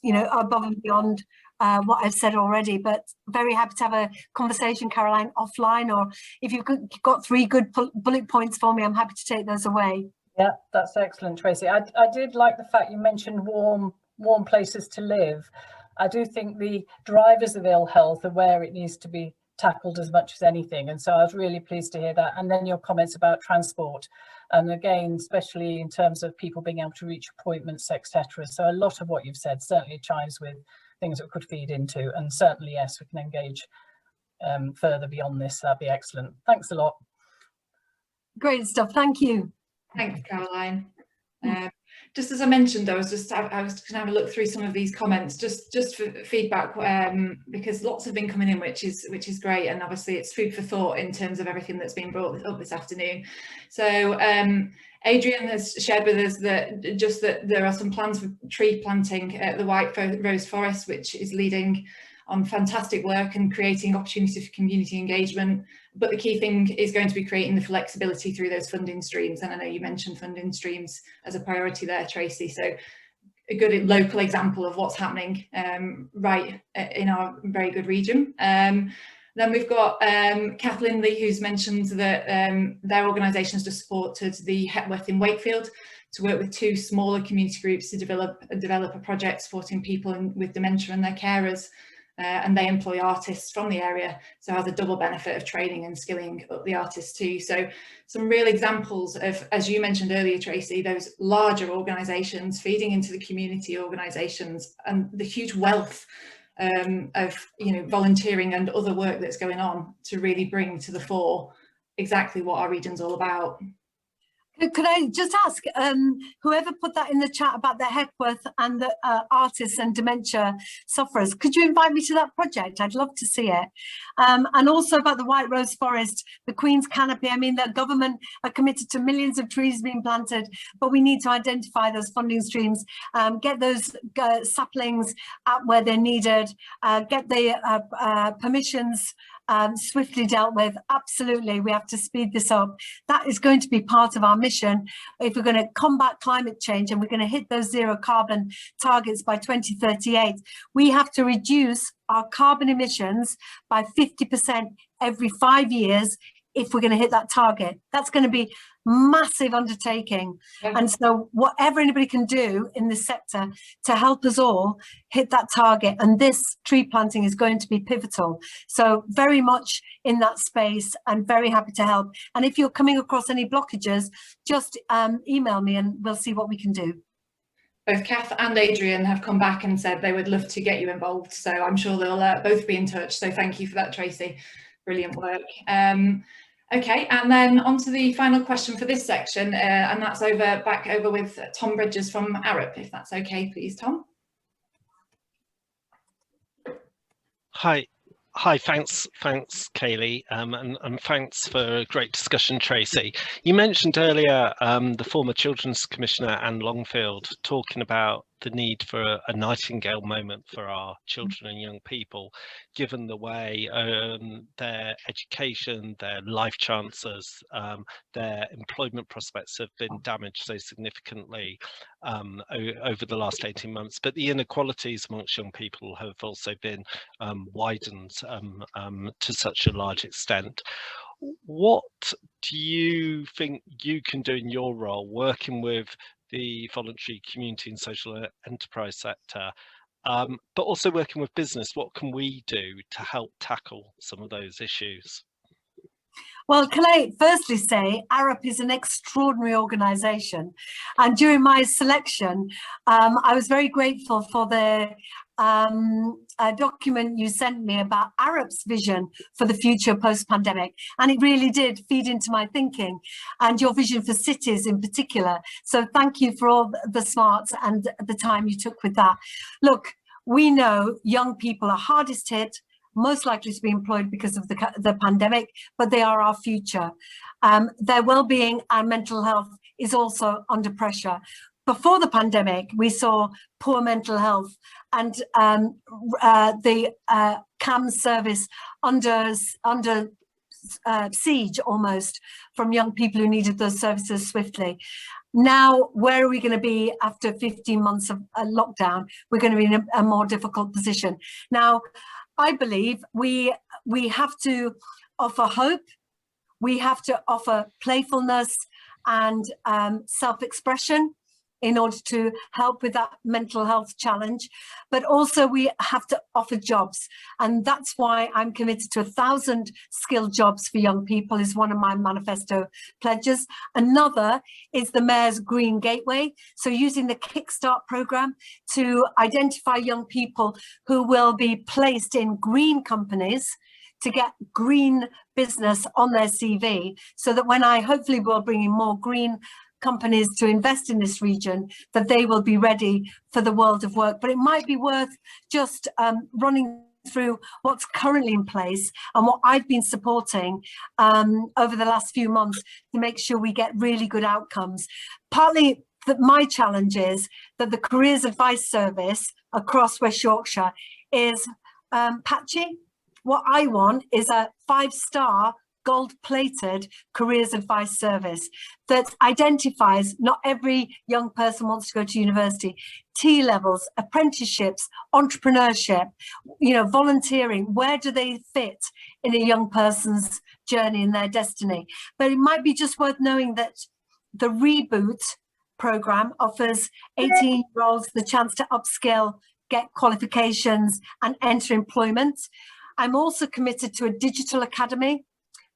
you know, above and beyond what I've said already. But very happy to have a conversation, Caroline, offline, or if you've got 3 good bullet points for me, I'm happy to take those away. Yeah, that's excellent, Tracy. I did like the fact you mentioned warm places to live. I do think the drivers of ill health are where it needs to be tackled as much as anything. And so I was really pleased to hear that. And then your comments about transport. And again, especially in terms of people being able to reach appointments, etc. So a lot of what you've said certainly chimes with things that we could feed into. And certainly, yes, we can engage further beyond this. That'd be excellent. Thanks a lot. Great stuff. Thank you. Thanks, Caroline. Just as I mentioned, I was going to have a look through some of these comments just for feedback, because lots have been coming in, which is great, and obviously it's food for thought in terms of everything that's been brought up this afternoon. So Adrian has shared with us that there are some plans for tree planting at the White Rose Forest, which is leading on fantastic work and creating opportunity for community engagement. But the key thing is going to be creating the flexibility through those funding streams. And I know you mentioned funding streams as a priority there, Tracy. So a good local example of what's happening right in our very good region. Then we've got Kath Lindley, who's mentioned that their organisation has just supported the Hepworth in Wakefield to work with 2 smaller community groups to develop a project supporting people with dementia and their carers. And they employ artists from the area, so it has a double benefit of training and skilling up the artists too. So some real examples of, as you mentioned earlier, Tracy, those larger organisations feeding into the community organisations, and the huge wealth of volunteering and other work that's going on to really bring to the fore exactly what our region's all about. Could I just ask, whoever put that in the chat about the Hepworth and the artists and dementia sufferers, could you invite me to that project? I'd love to see it. And also about the White Rose Forest, the Queen's Canopy. I mean, the government are committed to millions of trees being planted, but we need to identify those funding streams, get those saplings out where they're needed, get the permissions swiftly dealt with. Absolutely, we have to speed this up. That is going to be part of our mission if we're going to combat climate change and we're going to hit those zero carbon targets by 2038. We have to reduce our carbon emissions by 50% every 5 years if we're going to hit that target. That's going to be massive undertaking. And so whatever anybody can do in this sector to help us all hit that target, and this tree planting is going to be pivotal. So very much in that space and very happy to help. And if you're coming across any blockages, just email me and we'll see what we can do. Both Kath and Adrian have come back and said they would love to get you involved, so I'm sure they'll both be in touch. So thank you for that, Tracy. Brilliant work. Okay, and then on to the final question for this section, and that's back over with Tom Bridges from Arup, if that's okay, please, Tom. Hi, thanks Kaylee, and thanks for a great discussion, Tracy. You mentioned earlier the former Children's Commissioner Anne Longfield talking about the need for a Nightingale moment for our children and young people, given the way their education, their life chances, their employment prospects have been damaged so significantly over the last 18 months. But the inequalities amongst young people have also been widened to such a large extent. What do you think you can do in your role, working with the voluntary community and social enterprise sector, but also working with business? What can we do to help tackle some of those issues? Well, can I firstly say Arup is an extraordinary organisation, and during my selection I was very grateful for the document you sent me about Arup's vision for the future post-pandemic, and it really did feed into my thinking and your vision for cities in particular. So thank you for all the smarts and the time you took with that. Look, we know young people are hardest hit, most likely to be employed because of the pandemic, but they are our future. Their well-being and mental health is also under pressure. Before the pandemic, we saw poor mental health and the CAM service under siege almost from young people who needed those services swiftly. Now, where are we going to be after 15 months of lockdown? We're going to be in a more difficult position. Now, I believe we have to offer hope, we have to offer playfulness and self-expression in order to help with that mental health challenge, but also we have to offer jobs, and that's why I'm committed to 1,000 skilled jobs for young people is one of my manifesto pledges. Another is the Mayor's Green Gateway, so using the Kickstart programme to identify young people who will be placed in green companies to get green business on their CV, so that when I hopefully will bring in more green companies to invest in this region, that they will be ready for the world of work. But it might be worth just running through what's currently in place and what I've been supporting over the last few months to make sure we get really good outcomes. Partly that my challenge is that the Careers Advice Service across West Yorkshire is patchy. What I want is a 5-star gold-plated careers advice service that identifies not every young person wants to go to university, T-levels, apprenticeships, entrepreneurship, you know, volunteering, where do they fit in a young person's journey and their destiny? But it might be just worth knowing that the Reboot program offers 18-year-olds the chance to upskill, get qualifications and enter employment. I'm also committed to a digital academy.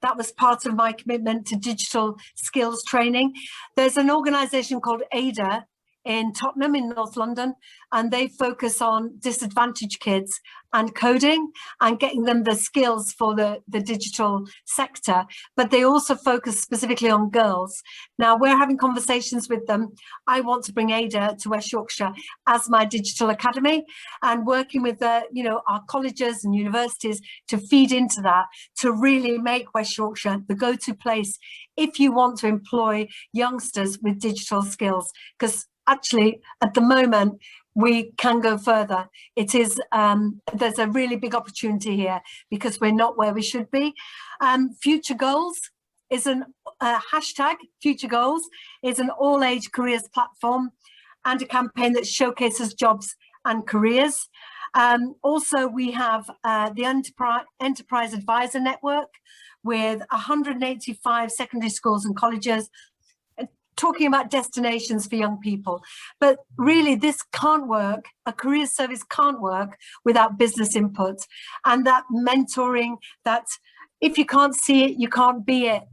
That was part of my commitment to digital skills training. There's an organisation called ADA in Tottenham in North London, and they focus on disadvantaged kids and coding and getting them the skills for the digital sector, but they also focus specifically on girls. Now we're having conversations with them. I want to bring ADA to West Yorkshire as my digital academy, and working with you know, our colleges and universities to feed into that, to really make West Yorkshire the go-to place if you want to employ youngsters with digital skills, because actually at the moment we can go further. It is there's a really big opportunity here because we're not where we should be. Future Goals is an hashtag. Future Goals is an all-age careers platform and a campaign that showcases jobs and careers. Also, we have the Enterprise Advisor Network with 185 secondary schools and colleges, talking about destinations for young people. But really this can't work, a career service can't work without business input and that mentoring, that if you can't see it, you can't be it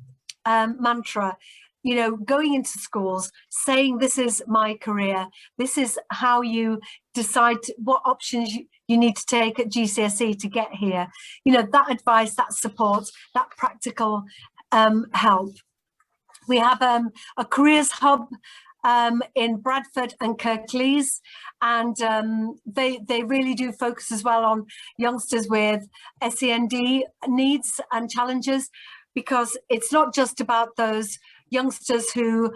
mantra. You know, going into schools, saying this is my career, this is how you decide what options you need to take at GCSE to get here. You know, that advice, that support, that practical help. We have a careers hub in Bradford and Kirklees, and they really do focus as well on youngsters with SEND needs and challenges, because it's not just about those youngsters who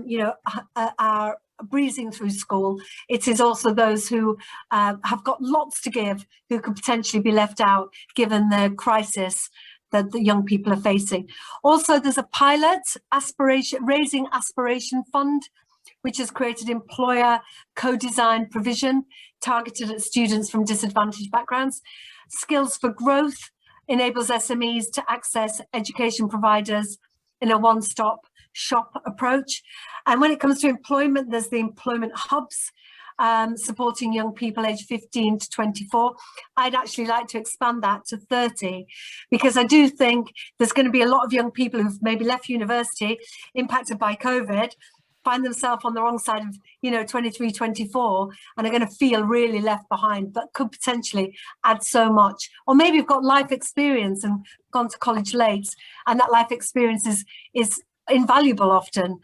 you know, are breezing through school. It is also those who have got lots to give, who could potentially be left out given the crisis that the young people are facing. Also, there's a pilot raising aspiration fund, which has created employer co-design provision targeted at students from disadvantaged backgrounds. Skills for Growth enables SMEs to access education providers in a one-stop shop approach. And when it comes to employment, there's the employment hubs, supporting young people aged 15 to 24. I'd actually like to expand that to 30, because I do think there's going to be a lot of young people who've maybe left university impacted by COVID, find themselves on the wrong side of, you know, 23, 24, and are going to feel really left behind, but could potentially add so much. Or maybe you've got life experience and gone to college late, and that life experience is invaluable often.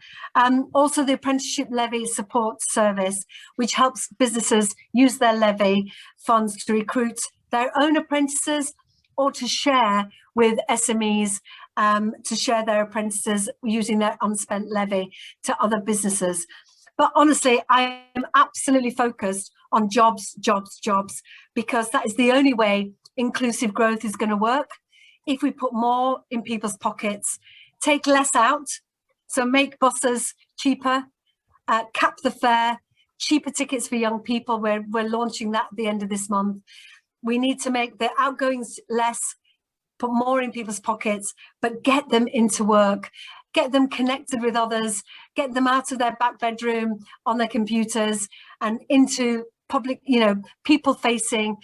Also the apprenticeship levy support service, which helps businesses use their levy funds to recruit their own apprentices or to share with SMEs, to share their apprentices using their unspent levy to other businesses. But honestly, I am absolutely focused on jobs, jobs, jobs, because that is the only way inclusive growth is going to work. If we put more in people's pockets, take less out, so make buses cheaper, cap the fare, cheaper tickets for young people. We're launching that at the end of this month. We need to make the outgoings less, put more in people's pockets, but get them into work, get them connected with others, get them out of their back bedroom on their computers and into public, you know, people-facing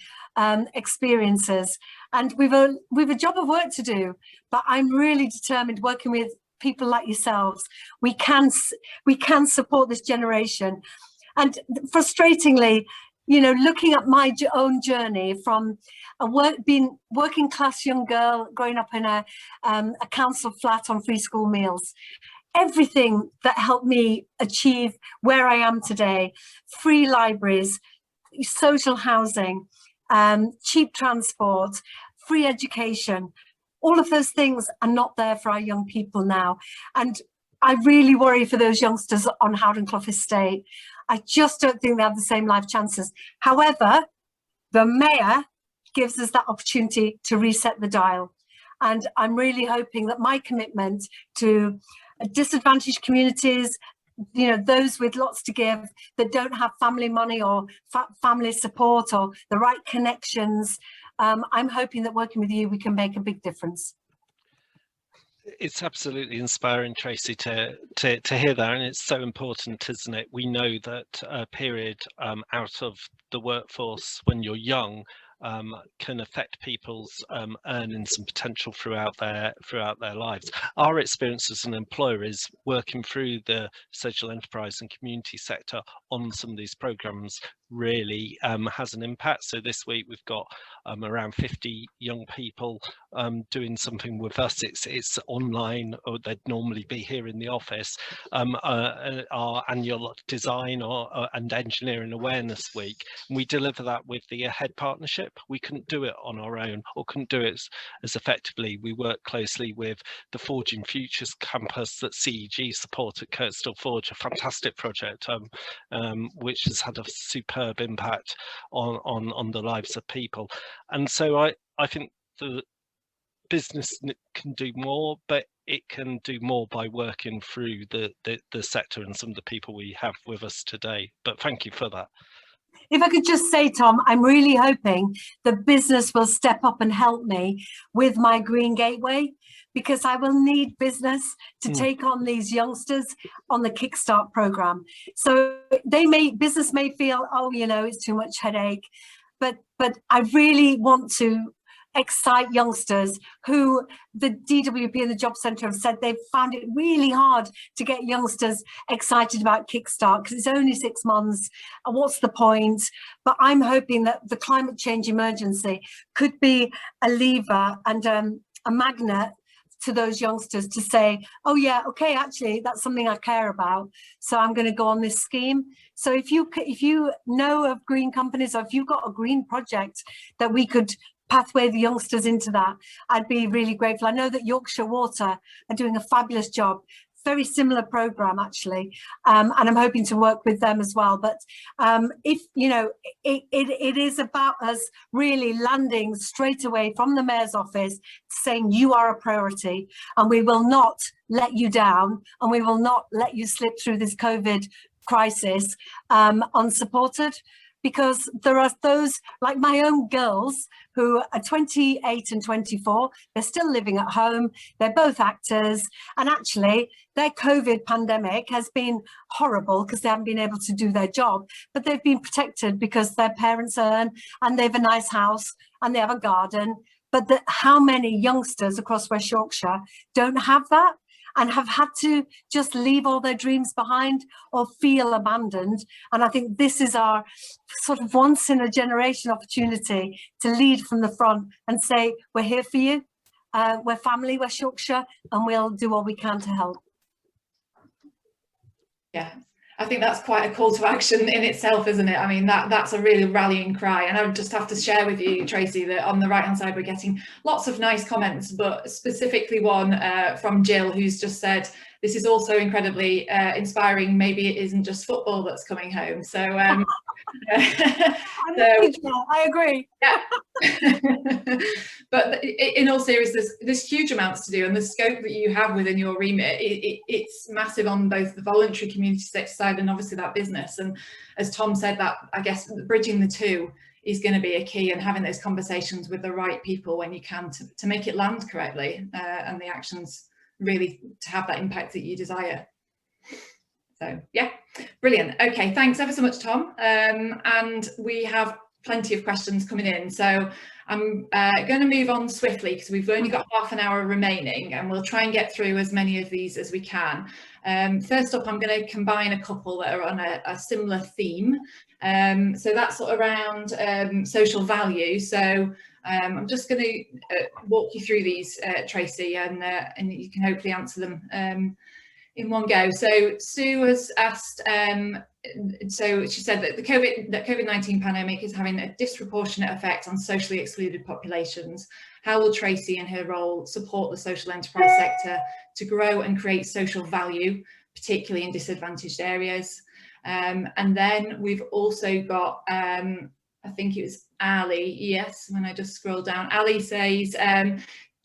experiences. And we've a job of work to do, but I'm really determined, working with people like yourselves, we can support this generation. And frustratingly, you know, looking at my own journey from being working class young girl, growing up in a council flat on free school meals, everything that helped me achieve where I am today, free libraries, social housing, cheap transport, free education, all of those things are not there for our young people now. And I really worry for those youngsters on Howden Clough Estate. I just don't think they have the same life chances. However, the Mayor gives us that opportunity to reset the dial. And I'm really hoping that my commitment to disadvantaged communities, you know, those with lots to give, that don't have family money or family support or the right connections, I'm hoping that working with you, we can make a big difference. It's absolutely inspiring, Tracy, to hear that, and it's so important, isn't it? We know that a period out of the workforce when you're young can affect people's earnings and potential throughout their lives. Our experience as an employer is working through the social enterprise and community sector on some of these programs really has an impact. So this week we've got around 50 young people doing something with us. It's online, or they'd normally be here in the office. Our annual design and engineering awareness week, and we deliver that with the Ahead partnership. We couldn't do it on our own, or couldn't do it as effectively. We work closely with the Forging Futures campus that CEG support at Kirkstall Forge, a fantastic project which has had a superb impact on the lives of people. And so I think the business can do more, but it can do more by working through the sector and some of the people we have with us today. But thank you for that. If I could just say, Tom, I'm really hoping the business will step up and help me with my Green Gateway, because I will need business to take on these youngsters on the Kickstart program. So business may feel, oh, you know, it's too much headache, but I really want to excite youngsters who the DWP and the Job Centre have said they've found it really hard to get youngsters excited about Kickstart because it's only 6 months and what's the point? But I'm hoping that the climate change emergency could be a lever and a magnet to those youngsters to say, oh yeah, okay, actually that's something I care about, so I'm going to go on this scheme. So if you know of green companies, or if you've got a green project that we could pathway the youngsters into that, I'd be really grateful. I know that Yorkshire Water are doing a fabulous job, very similar program actually, and I'm hoping to work with them as well. But if you know, it is about us really landing straight away from the Mayor's office saying you are a priority and we will not let you down and we will not let you slip through this COVID crisis unsupported. Because there are those, like my own girls, who are 28 and 24, they're still living at home, they're both actors, and actually their COVID pandemic has been horrible because they haven't been able to do their job, but they've been protected because their parents earn, and they have a nice house, and they have a garden. But how many youngsters across West Yorkshire don't have that? And have had to just leave all their dreams behind or feel abandoned. And I think this is our sort of once in a generation opportunity to lead from the front and say, we're here for you, we're family, West Yorkshire, and we'll do all we can to help. Yeah, I think that's quite a call to action in itself, isn't it? I mean, that's a really rallying cry. And I would just have to share with you, Tracy, that on the right hand side, we're getting lots of nice comments, but specifically one from Jill, who's just said, this is also incredibly inspiring. Maybe it isn't just football that's coming home. So, I agree. Yeah. But in all seriousness, there's huge amounts to do, and the scope that you have within your remit, it's massive on both the voluntary community sector side and obviously that business. And as Tom said, that I guess bridging the two is going to be a key, and having those conversations with the right people when you can to make it land correctly, and the actions really to have that impact that you desire. So yeah, brilliant. Okay, thanks ever so much, Tom. And we have plenty of questions coming in, so I'm going to move on swiftly because we've only got half an hour remaining, and we'll try and get through as many of these as we can. First up, I'm going to combine a couple that are on a similar theme. So that's around social value. So I'm just going to walk you through these, Tracy, and you can hopefully answer them in one go. So Sue has asked, so she said that the COVID-19 pandemic is having a disproportionate effect on socially excluded populations. How will Tracy in her role support the social enterprise sector to grow and create social value, particularly in disadvantaged areas? And then we've also got, I think it was Ali, yes, when I just scroll down, Ali says,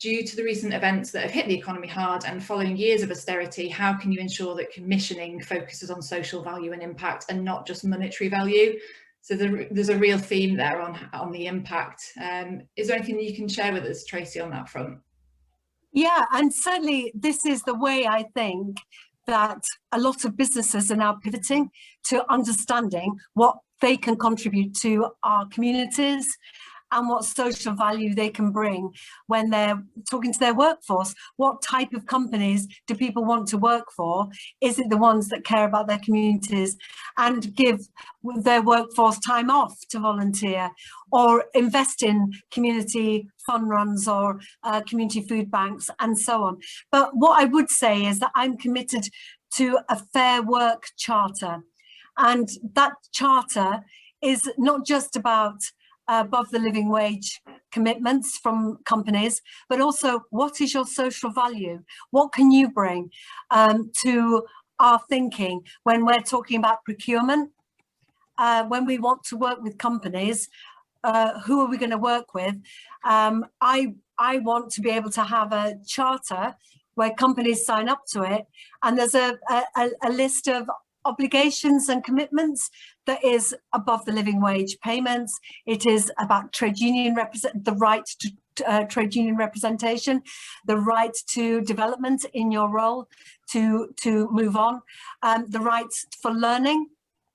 due to the recent events that have hit the economy hard and following years of austerity, how can you ensure that commissioning focuses on social value and impact and not just monetary value? So there's a real theme there on the impact. Is there anything you can share with us, Tracy, on that front? Yeah, and certainly this is the way I think that a lot of businesses are now pivoting to understanding what they can contribute to our communities and what social value they can bring when they're talking to their workforce. What type of companies do people want to work for? Is it the ones that care about their communities and give their workforce time off to volunteer, or invest in community fun runs or community food banks and so on? But what I would say is that I'm committed to a Fair Work Charter, and that charter is not just about above the living wage commitments from companies, but also what is your social value? What can you bring to our thinking when we're talking about procurement? When we want to work with companies, who are we going to work with? I want to be able to have a charter where companies sign up to it, and there's a list of obligations and commitments that is above the living wage payments. It is about trade union the right to trade union representation, the right to development in your role, to move on, the right for learning,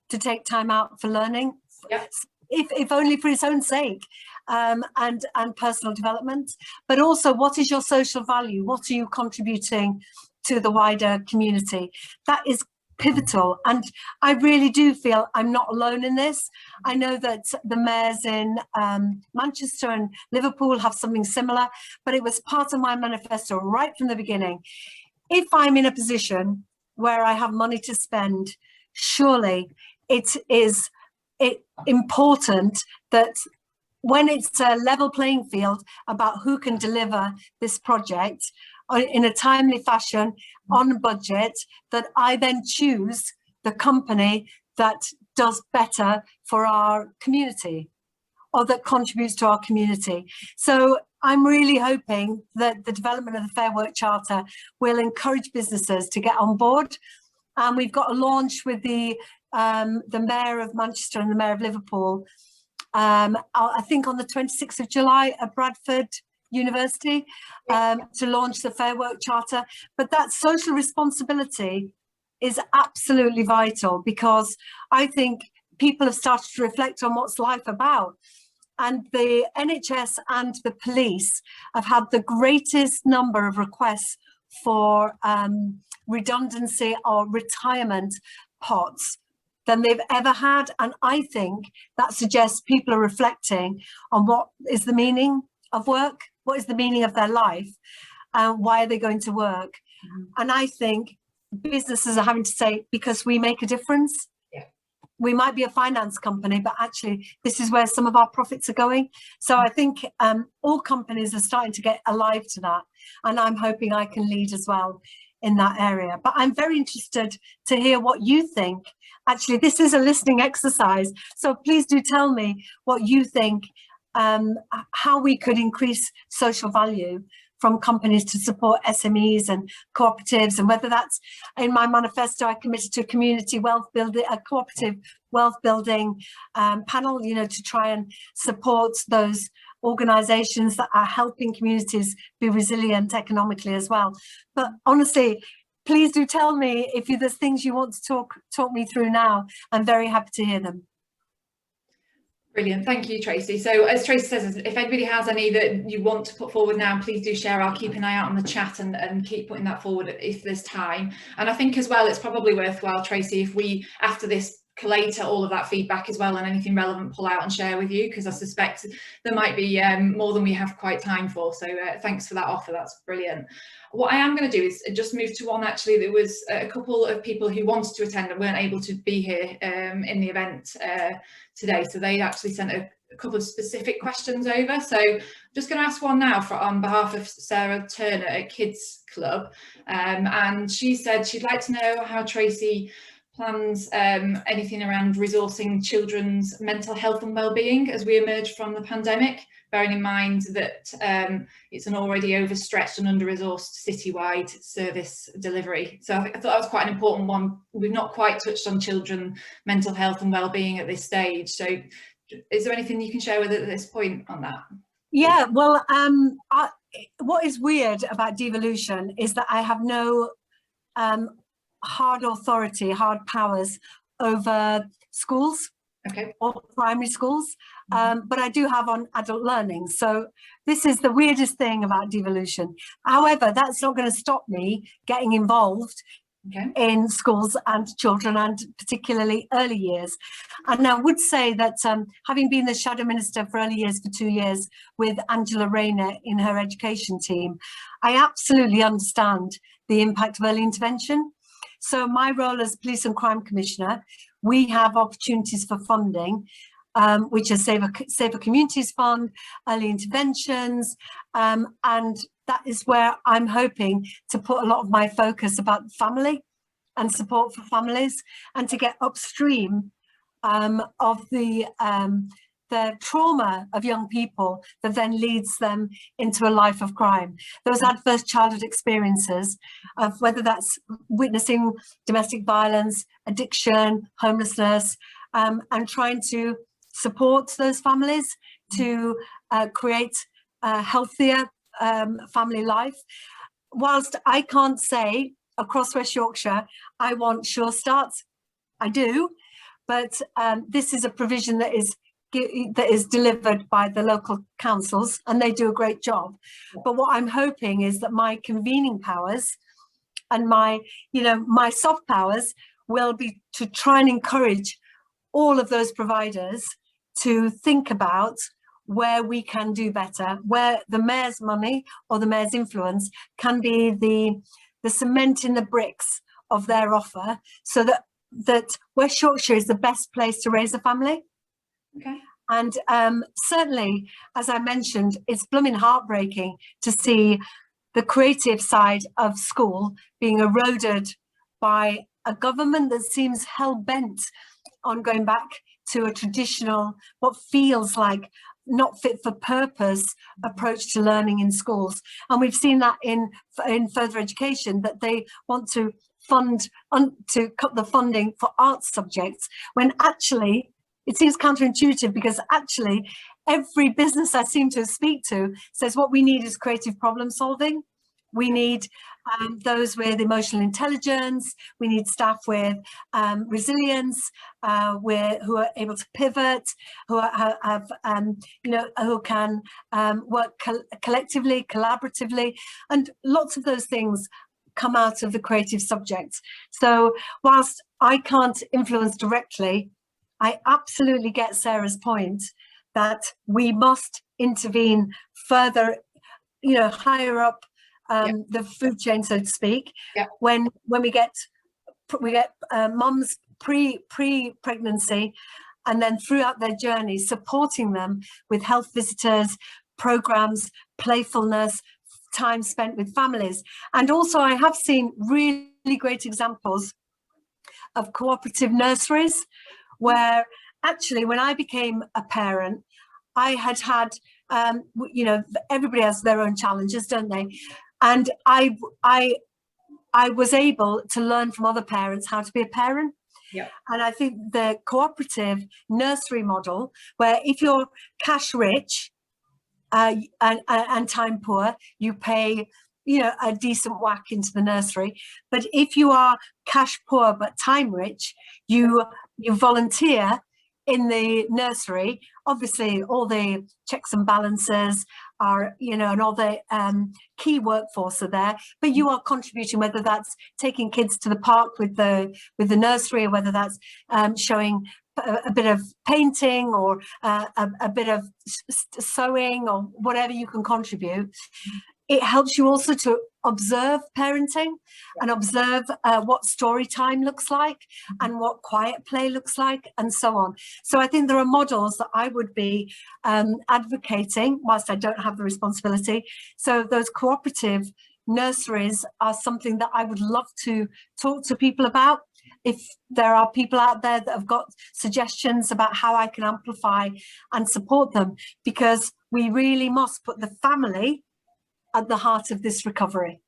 to take time out for learning, yep, if only for its own sake, and personal development. But also, what is your social value? What are you contributing to the wider community? That is pivotal, and I really do feel I'm not alone in this. I know that the mayors in Manchester and Liverpool have something similar, but it was part of my manifesto right from the beginning. If I'm in a position where I have money to spend, surely it is important that when it's a level playing field about who can deliver this project in a timely fashion, on budget, that I then choose the company that does better for our community or that contributes to our community. So I'm really hoping that the development of the Fair Work Charter will encourage businesses to get on board. And we've got a launch with the Mayor of Manchester and the Mayor of Liverpool, I think on the 26th of July at Bradford University, to launch the Fair Work Charter. But that social responsibility is absolutely vital, because I think people have started to reflect on what's life about. And the NHS and the police have had the greatest number of requests for redundancy or retirement pots than they've ever had. And I think that suggests people are reflecting on what is the meaning of work, what is the meaning of their life, and why are they going to work? And I think businesses are having to say, because we make a difference. Yeah. We might be a finance company, but actually this is where some of our profits are going. So I think all companies are starting to get alive to that, and I'm hoping I can lead as well in that area. But I'm very interested to hear what you think. Actually, this is a listening exercise, so please do tell me what you think, how we could increase social value from companies to support SMEs and cooperatives, and whether that's in my manifesto. I committed to a community wealth building, a cooperative wealth building panel, you know, to try and support those organisations that are helping communities be resilient economically as well. But honestly, please do tell me if there's things you want to talk me through now. I'm very happy to hear them. Brilliant, thank you, Tracy. So as Tracy says, if anybody has any that you want to put forward now, please do share. I'll keep an eye out on the chat and keep putting that forward if there's time. And I think as well, it's probably worthwhile, Tracy, if we, after this, collate all of that feedback as well, and anything relevant pull out and share with you, because I suspect there might be more than we have quite time for. So thanks for that offer, that's brilliant. What I am going to do is just move to one. Actually, there was a couple of people who wanted to attend and weren't able to be here in the event today, so they actually sent a couple of specific questions over. So I'm just going to ask one now on behalf of Sarah Turner at Kids Club, and she said she'd like to know how Tracy plans anything around resourcing children's mental health and wellbeing as we emerge from the pandemic, bearing in mind that it's an already overstretched and under-resourced citywide service delivery. So I thought that was quite an important one. We've not quite touched on children mental health and wellbeing at this stage. So is there anything you can share with us at this point on that? Yeah, well, what is weird about devolution is that I have no hard authority, hard powers over schools, okay, or primary schools, but I do have on adult learning. So this is the weirdest thing about devolution. However, that's not going to stop me getting involved in schools and children, and particularly early years. And I would say that having been the Shadow Minister for early years for 2 years with Angela Rayner in her education team, I absolutely understand the impact of early intervention. So my role as Police and Crime Commissioner, we have opportunities for funding, which is Safer Communities Fund, early interventions, and that is where I'm hoping to put a lot of my focus about family and support for families, and to get upstream of the trauma of young people that then leads them into a life of crime. Those adverse childhood experiences of whether that's witnessing domestic violence, addiction, homelessness, and trying to support those families to create a healthier family life. Whilst I can't say across West Yorkshire, I want sure starts, I do, but this is a provision that is delivered by the local councils, and they do a great job. But what I'm hoping is that my convening powers and my soft powers will be to try and encourage all of those providers to think about where we can do better, where the mayor's money or the mayor's influence can be the cement in the bricks of their offer, so that West Yorkshire is the best place to raise a family. Okay. And certainly, as I mentioned, it's blooming heartbreaking to see the creative side of school being eroded by a government that seems hell-bent on going back to a traditional, what feels like not fit for purpose approach to learning in schools. And we've seen that in further education, that they want to to cut the funding for arts subjects, when actually it seems counterintuitive, because actually every business I seem to speak to says what we need is creative problem solving. We need those with emotional intelligence. We need staff with resilience, who are able to pivot, who who can work collectively, collaboratively, and lots of those things come out of the creative subjects. So whilst I can't influence directly, I absolutely get Sarah's point that we must intervene further, higher up the food chain, so to speak. When we get mums pre-pregnancy, and then throughout their journey, supporting them with health visitors, programs, playfulness, time spent with families. And also I have seen really great examples of cooperative nurseries, where actually when I became a parent, I had everybody has their own challenges, don't they? And I was able to learn from other parents how to be a parent. And I think the cooperative nursery model, where if you're cash rich and time poor, you pay a decent whack into the nursery. But if you are cash poor but time rich, you volunteer in the nursery. Obviously all the checks and balances are, and all the key workforce are there, but you are contributing, whether that's taking kids to the park with the nursery, or whether that's showing a bit of painting, or a bit of sewing, or whatever you can contribute. It helps you also to observe parenting and observe what story time looks like and what quiet play looks like, and so on. So I think there are models that I would be advocating, whilst I don't have the responsibility. So those cooperative nurseries are something that I would love to talk to people about. if there are people out there that have got suggestions about how I can amplify and support them, because we really must put the family at the heart of this recovery.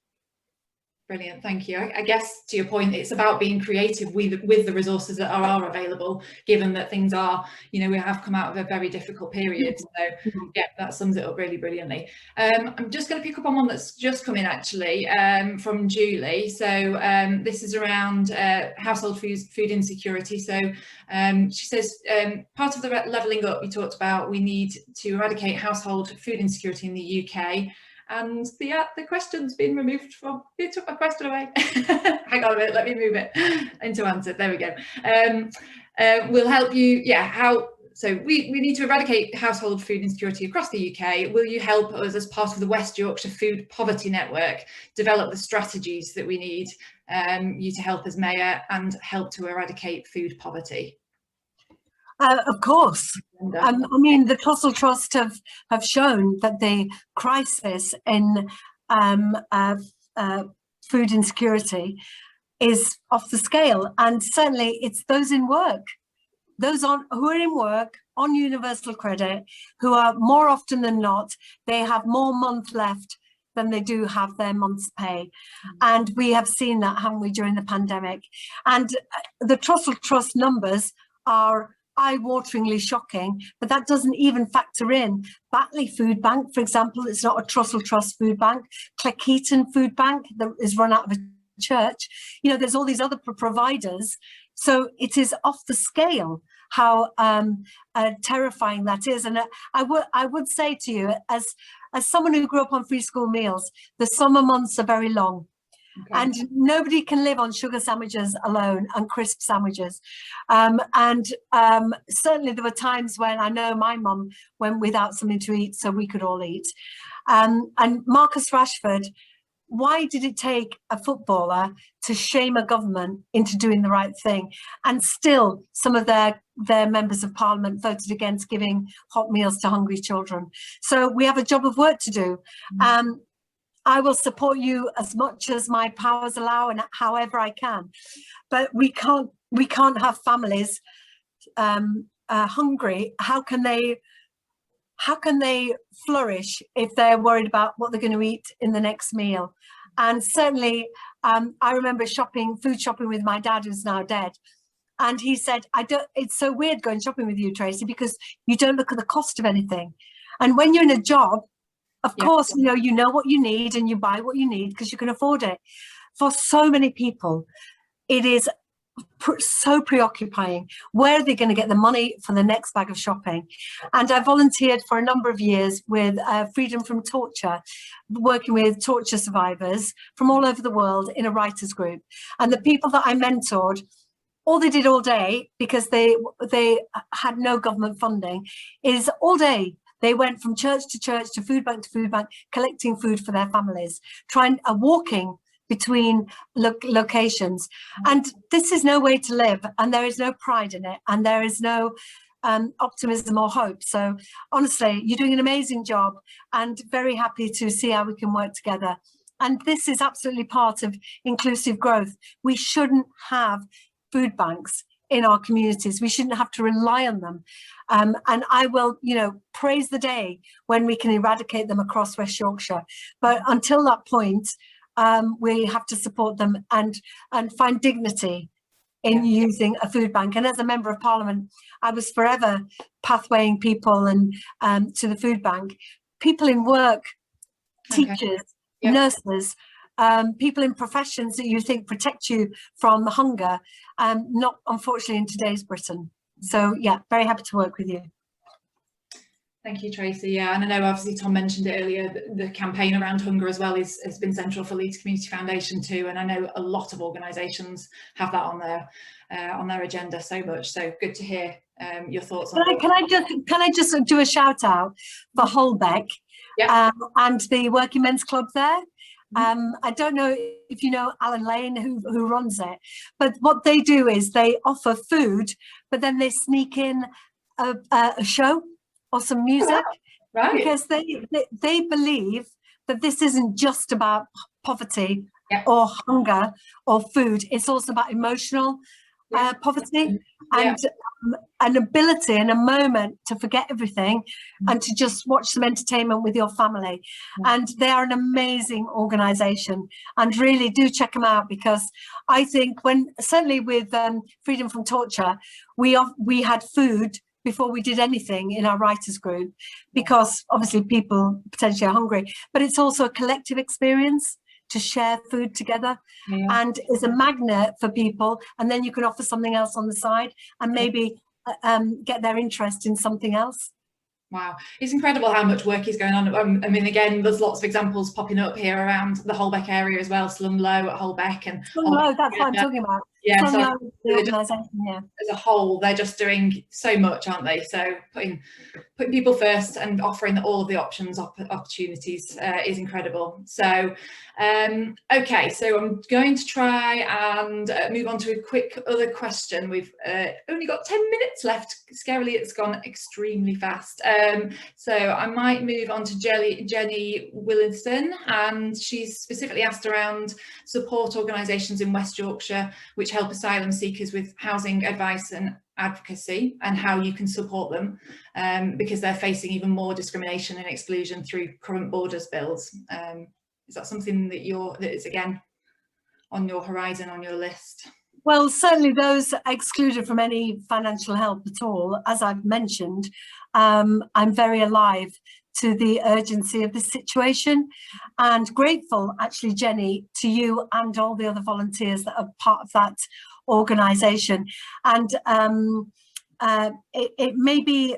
Brilliant, thank you. I guess to your point, it's about being creative with the resources that are available, given that things are, you know, we have come out of a very difficult period. So yeah, that sums it up really brilliantly. I'm just going to pick up on one that's just come in actually from Julie. So this is around household food insecurity. So she says, part of the levelling up you talked about, we need to eradicate household food insecurity in the UK. And the question's been removed from, it took my question away. Hang on a minute, let me move it into answer. There we go. We'll help you, so we need to eradicate household food insecurity across the UK. Will you help us as part of the West Yorkshire Food Poverty Network develop the strategies that we need you to help as Mayor and help to eradicate food poverty? Of course. I mean, the Trussell Trust have shown that the crisis in food insecurity is off the scale, and certainly it's those in work, those who are in work on universal credit, who are more often than not, they have more month left than they do have their month's pay. And we have seen that, haven't we, during the pandemic? And the Trussell Trust numbers are eye-wateringly shocking, but that doesn't even factor in Batley Food Bank, for example. It's not a Trussell Trust food bank. Cleckheaton Food Bank that is run out of a church. You know, there's all these other providers. So it is off the scale how terrifying that is. And I would say to you, as someone who grew up on free school meals, the summer months are very long. Okay. And nobody can live on sugar sandwiches alone and crisp sandwiches. Certainly there were times when I know my mum went without something to eat so we could all eat. And Marcus Rashford, why did it take a footballer to shame a government into doing the right thing? And still some of their members of parliament voted against giving hot meals to hungry children. So we have a job of work to do. I will support you as much as my powers allow and however I can, but we can't have families hungry. How can they flourish if they're worried about what they're going to eat in the next meal? And certainly I remember food shopping with my dad, who's now dead, and he said, it's so weird going shopping with you, Tracy, because you don't look at the cost of anything. And when you're in a job, of course, you know what you need and you buy what you need because you can afford it. For so many people, it is so preoccupying. Where are they going to get the money for the next bag of shopping? And I volunteered for a number of years with Freedom from Torture, working with torture survivors from all over the world in a writers group. And the people that I mentored, all they did all day, because they had no government funding, is all day they went from church to food bank, collecting food for their families, walking between locations. And this is no way to live, and there is no pride in it, and there is no optimism or hope. So honestly, you're doing an amazing job, and very happy to see how we can work together. And this is absolutely part of inclusive growth. We shouldn't have food banks in our communities. We shouldn't have to rely on them. And I will, praise the day when we can eradicate them across West Yorkshire. But until that point, we have to support them and find dignity in using a food bank. And as a member of Parliament, I was forever pathwaying people and to the food bank. People in work, teachers, nurses, people in professions that you think protect you from hunger, not unfortunately in today's Britain. So yeah, very happy to work with you. Thank you, Tracy. Yeah, and I know obviously Tom mentioned it earlier, the campaign around hunger as well has been central for Leeds Community Foundation too, and I know a lot of organisations have that on their agenda so much. So good to hear your thoughts on that. Can I just do a shout out for Holbeck and the Working Men's Club there? I don't know if you know Alan Lane who runs it, but what they do is they offer food, but then they sneak in a show or some music, right? Because they believe that this isn't just about poverty or hunger or food. It's also about emotional poverty, and an ability and a moment to forget everything and to just watch some entertainment with your family. And they are an amazing organisation, and really do check them out, because I think certainly with Freedom from Torture, we had food before we did anything in our writers group, because obviously people potentially are hungry, but it's also a collective experience to share food together, and is a magnet for people, and then you can offer something else on the side and maybe get their interest in something else. Wow, it's incredible how much work is going on. I mean, again, there's lots of examples popping up here around the Holbeck area as well, Slung Low at Holbeck. And Slung Low, that's what I'm talking about. Yeah, Slung so Low, the organisation, as a whole, they're just doing so much, aren't they? So putting people first and offering all of the opportunities is incredible. So, okay, so I'm going to try and move on to a quick other question. We've only got 10 minutes left. Scarily, it's gone extremely fast. So I might move on to Jenny Williston, and she's specifically asked around support organisations in West Yorkshire which help asylum seekers with housing advice and advocacy, and how you can support them because they're facing even more discrimination and exclusion through current borders bills. Is that something that is again on your horizon, on your list? Well, certainly those excluded from any financial help at all, as I've mentioned, I'm very alive to the urgency of the situation, and grateful actually, Jenny, to you and all the other volunteers that are part of that organisation. And it may be,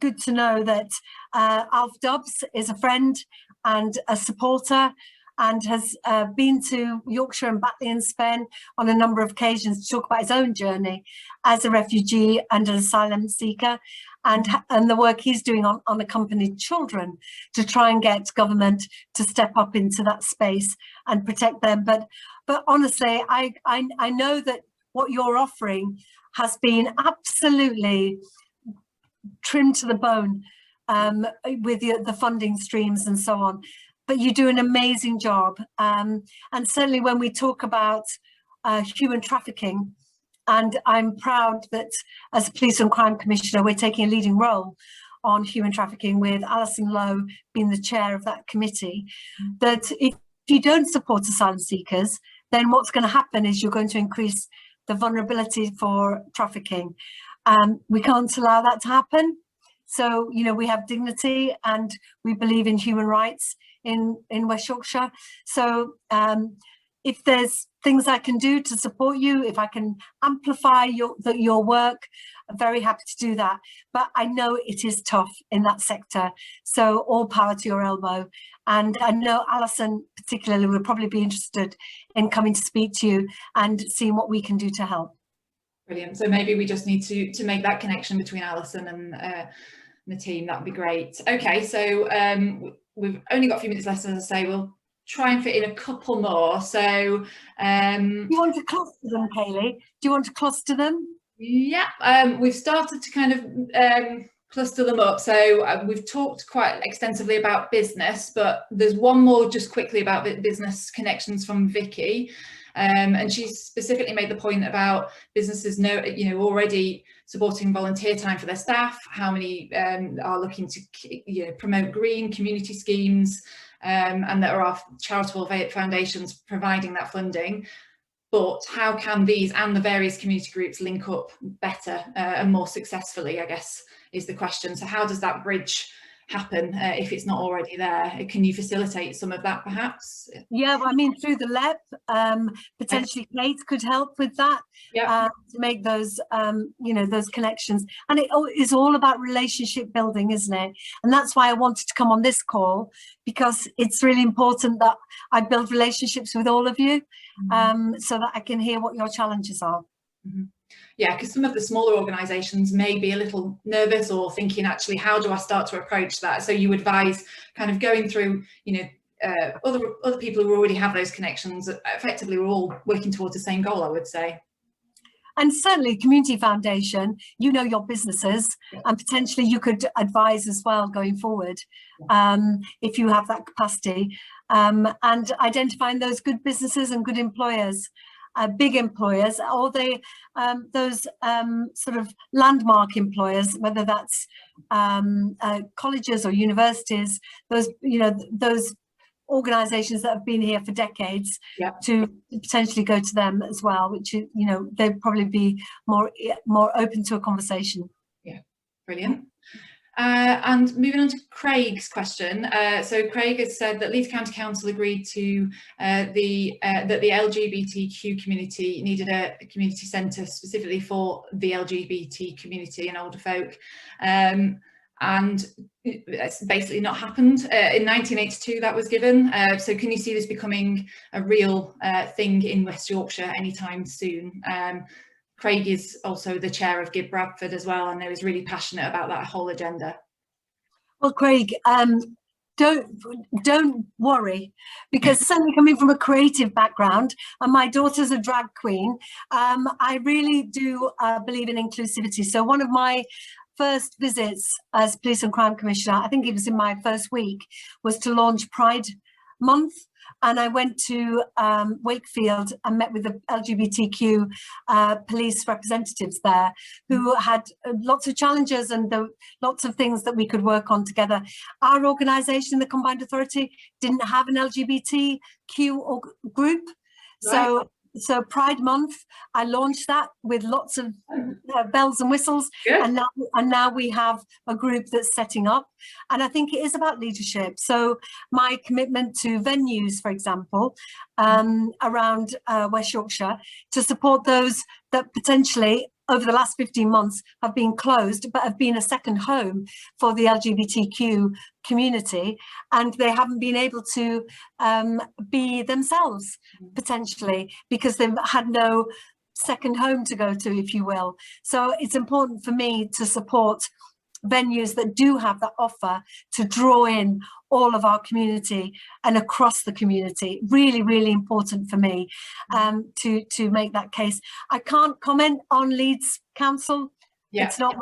good to know that Alf Dobbs is a friend and a supporter, and has been to Yorkshire and Batley and Spen on a number of occasions to talk about his own journey as a refugee and an asylum seeker, and the work he's doing on unaccompanied children to try and get government to step up into that space and protect them. But honestly, I know that what you're offering has been absolutely trimmed to the bone with the funding streams and so on. But you do an amazing job. And certainly when we talk about human trafficking, and I'm proud that as a Police and Crime Commissioner, we're taking a leading role on human trafficking, with Alison Lowe being the chair of that committee, that if you don't support asylum seekers, then what's going to happen is you're going to increase the vulnerability for trafficking. We can't allow that to happen. So, we have dignity and we believe in human rights in West Yorkshire. So if there's things I can do to support you, if I can amplify your work, I'm very happy to do that. But I know it is tough in that sector. So all power to your elbow. And I know Alison particularly will probably be interested in coming to speak to you and seeing what we can do to help. Brilliant. So maybe we just need to make that connection between Alison and the team. That would be great. Okay, so we've only got a few minutes left, as I say. We'll try and fit in a couple more. So you want to cluster them, Kaylee? Do you want to cluster them? Yeah, we've started to kind of cluster them up. So we've talked quite extensively about business, but there's one more just quickly about business connections from Vicky. And she specifically made the point about businesses already supporting volunteer time for their staff, how many are looking to promote green community schemes, and there are charitable foundations providing that funding. But how can these and the various community groups link up better and more successfully, I guess, is the question. So how does that bridge happen if it's not already there? Can you facilitate some of that perhaps? Yeah, well, I mean, through the LEP, potentially Kate could help with that, to make those those connections. And it is all about relationship building, isn't it? And that's why I wanted to come on this call, because it's really important that I build relationships with all of you, so that I can hear what your challenges are. Yeah, because some of the smaller organisations may be a little nervous or thinking, actually, how do I start to approach that? So you advise kind of going through, other people who already have those connections. Effectively, we're all working towards the same goal, I would say. And certainly Community Foundation, your businesses, and potentially you could advise as well going forward, if you have that capacity, and identifying those good businesses and good employers. big employers, or those sort of landmark employers, whether that's colleges or universities, those, you know, those organisations that have been here for decades, to potentially go to them as well, which, you know, they'd probably be more open to a conversation. Yeah, brilliant. And moving on to Craig's question. So Craig has said that Leeds County Council agreed to that the LGBTQ community needed a community centre specifically for the LGBT community and older folk. And it's basically not happened. In 1982 that was given. So can you see this becoming a real thing in West Yorkshire anytime soon? Craig is also the chair of GIB Bradford as well, and he was really passionate about that whole agenda. Well, Craig, don't worry, because certainly coming from a creative background, and my daughter's a drag queen, I really do believe in inclusivity. So one of my first visits as Police and Crime Commissioner, I think it was in my first week, was to launch Pride Month. And I went to Wakefield and met with the LGBTQ police representatives there, who had lots of challenges and lots of things that we could work on together. Our organisation, the Combined Authority, didn't have an LGBTQ group. Right. So Pride Month, I launched that with lots of bells and whistles. Good. And now we have a group that's setting up. And I think it is about leadership. So my commitment to venues, for example, around West Yorkshire, to support those that potentially over the last 15 months have been closed, but have been a second home for the LGBTQ community, and they haven't been able to be themselves, potentially, because they've had no second home to go to, if you will. So it's important for me to support venues that do have that offer, to draw in all of our community and across the community. Really, really important for me to make that case. I can't comment on Leeds Council. It's not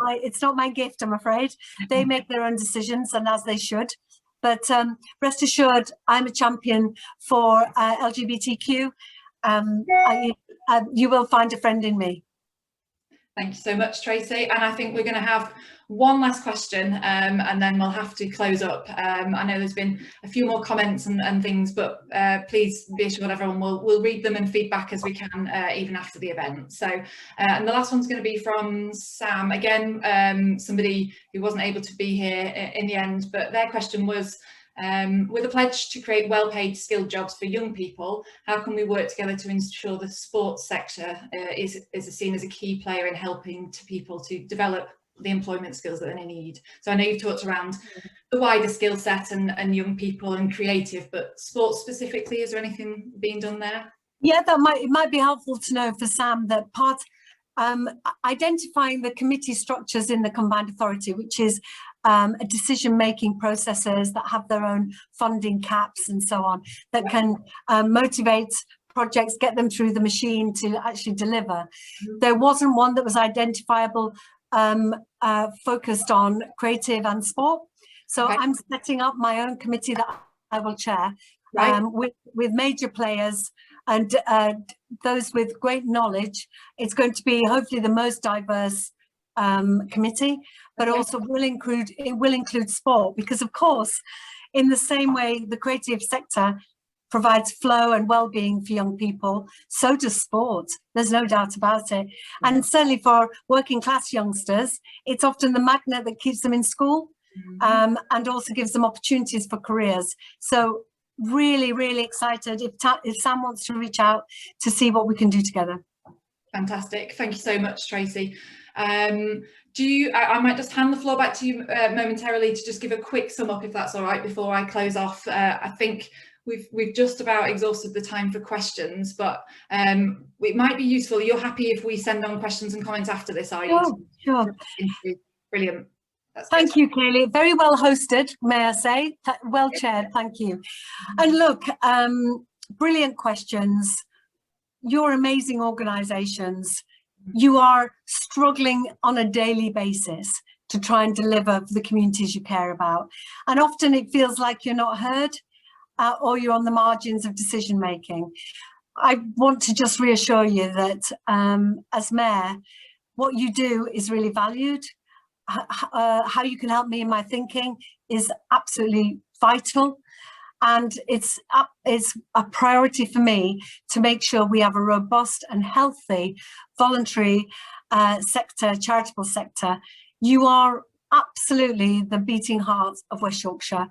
my gift, I'm afraid. They make their own decisions, and as they should. But rest assured, I'm a champion for LGBTQ. You will find a friend in me. Thank you so much, Tracy. And I think we're going to have one last question, and then we'll have to close up. I know there's been a few more comments and things, but please be assured everyone will read them and feedback as we can, even after the event. So, and the last one's going to be from Sam, again, somebody who wasn't able to be here in the end, but their question was, with a pledge to create well-paid skilled jobs for young people, how can we work together to ensure the sports sector is seen as a key player in helping people to develop the employment skills that they need? So I know you've talked around the wider skill set and young people and creative, but sports specifically, is there anything being done there? Yeah, it might be helpful to know for Sam that identifying the committee structures in the Combined Authority, which is decision-making processes that have their own funding caps and so on, that can motivate projects, get them through the machine to actually deliver. There wasn't one that was identifiable, focused on creative and sport. So I'm setting up my own committee that I will chair, with major players and those with great knowledge. It's going to be hopefully the most diverse committee, but also will include sport, because of course, in the same way the creative sector provides flow and well-being for young people, so does sport. There's no doubt about it. And certainly for working class youngsters, it's often the magnet that keeps them in school, and also gives them opportunities for careers. So really, really excited if Sam wants to reach out to see what we can do together. Fantastic. Thank you so much, Tracy. I might just hand the floor back to you momentarily to just give a quick sum up, if that's all right, before I close off. I think we've just about exhausted the time for questions, but it might be useful. You're happy if we send on questions and comments after this, are you? Sure. Brilliant. Thank you, Kaylee. Very well hosted, may I say. Well chaired, thank you. And look, brilliant questions. You're amazing organisations. You are struggling on a daily basis to try and deliver for the communities you care about. And often it feels like you're not heard, or you're on the margins of decision making. I want to just reassure you that as Mayor, what you do is really valued. How you can help me in my thinking is absolutely vital. And it's a priority for me to make sure we have a robust and healthy voluntary sector, charitable sector. You are absolutely the beating heart of West Yorkshire.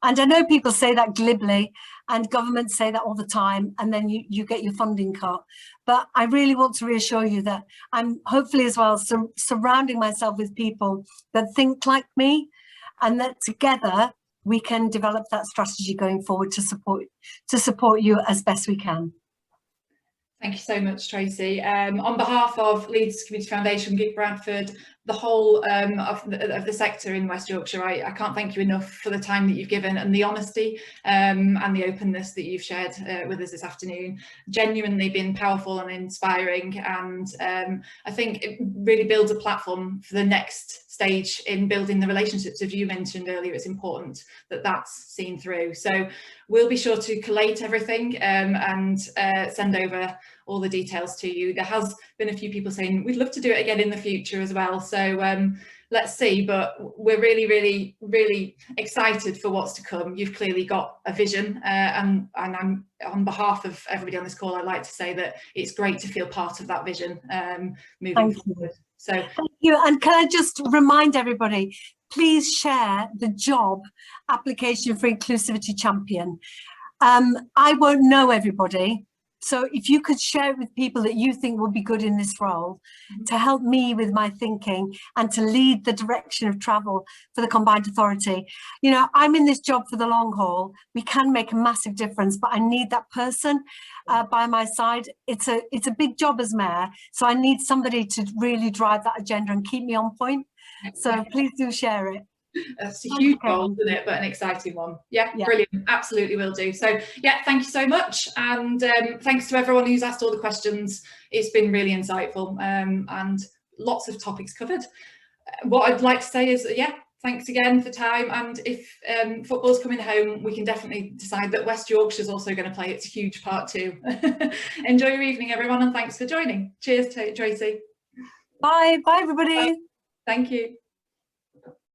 And I know people say that glibly, and governments say that all the time, and then you get your funding cut. But I really want to reassure you that I'm hopefully as well surrounding myself with people that think like me, and that together we can develop that strategy going forward to support you as best we can. Thank you so much, Tracy. On behalf of Leeds Community Foundation, Gig Bradford, the whole of the sector in West Yorkshire, I can't thank you enough for the time that you've given and the honesty and the openness that you've shared with us this afternoon. Genuinely been powerful and inspiring, and I think it really builds a platform for the next stage in building the relationships, as you mentioned earlier. It's important that that's seen through. So we'll be sure to collate everything and send over all the details to you. There has been a few people saying we'd love to do it again in the future as well. So let's see, but we're really, really excited for what's to come. You've clearly got a vision, and I'm, on behalf of everybody on this call, I'd like to say that it's great to feel part of that vision moving forward. So thank you. And can I just remind everybody, please share the job application for Inclusivity Champion. I won't know everybody, so if you could share it with people that you think will be good in this role, to help me with my thinking and to lead the direction of travel for the combined authority. You know, I'm in this job for the long haul. We can make a massive difference, but I need that person by my side. It's a big job as Mayor, so I need somebody to really drive that agenda and keep me on point. So please do share it. That's a huge goal, isn't it? But an exciting one. Yeah, brilliant. Absolutely will do. So yeah, thank you so much. And thanks to everyone who's asked all the questions. It's been really insightful and lots of topics covered. What I'd like to say is, yeah, thanks again for time. And if football's coming home, we can definitely decide that West Yorkshire's also going to play its huge part too. Enjoy your evening, everyone, and thanks for joining. Cheers, Tracy. Bye. Bye, everybody. Bye. Thank you.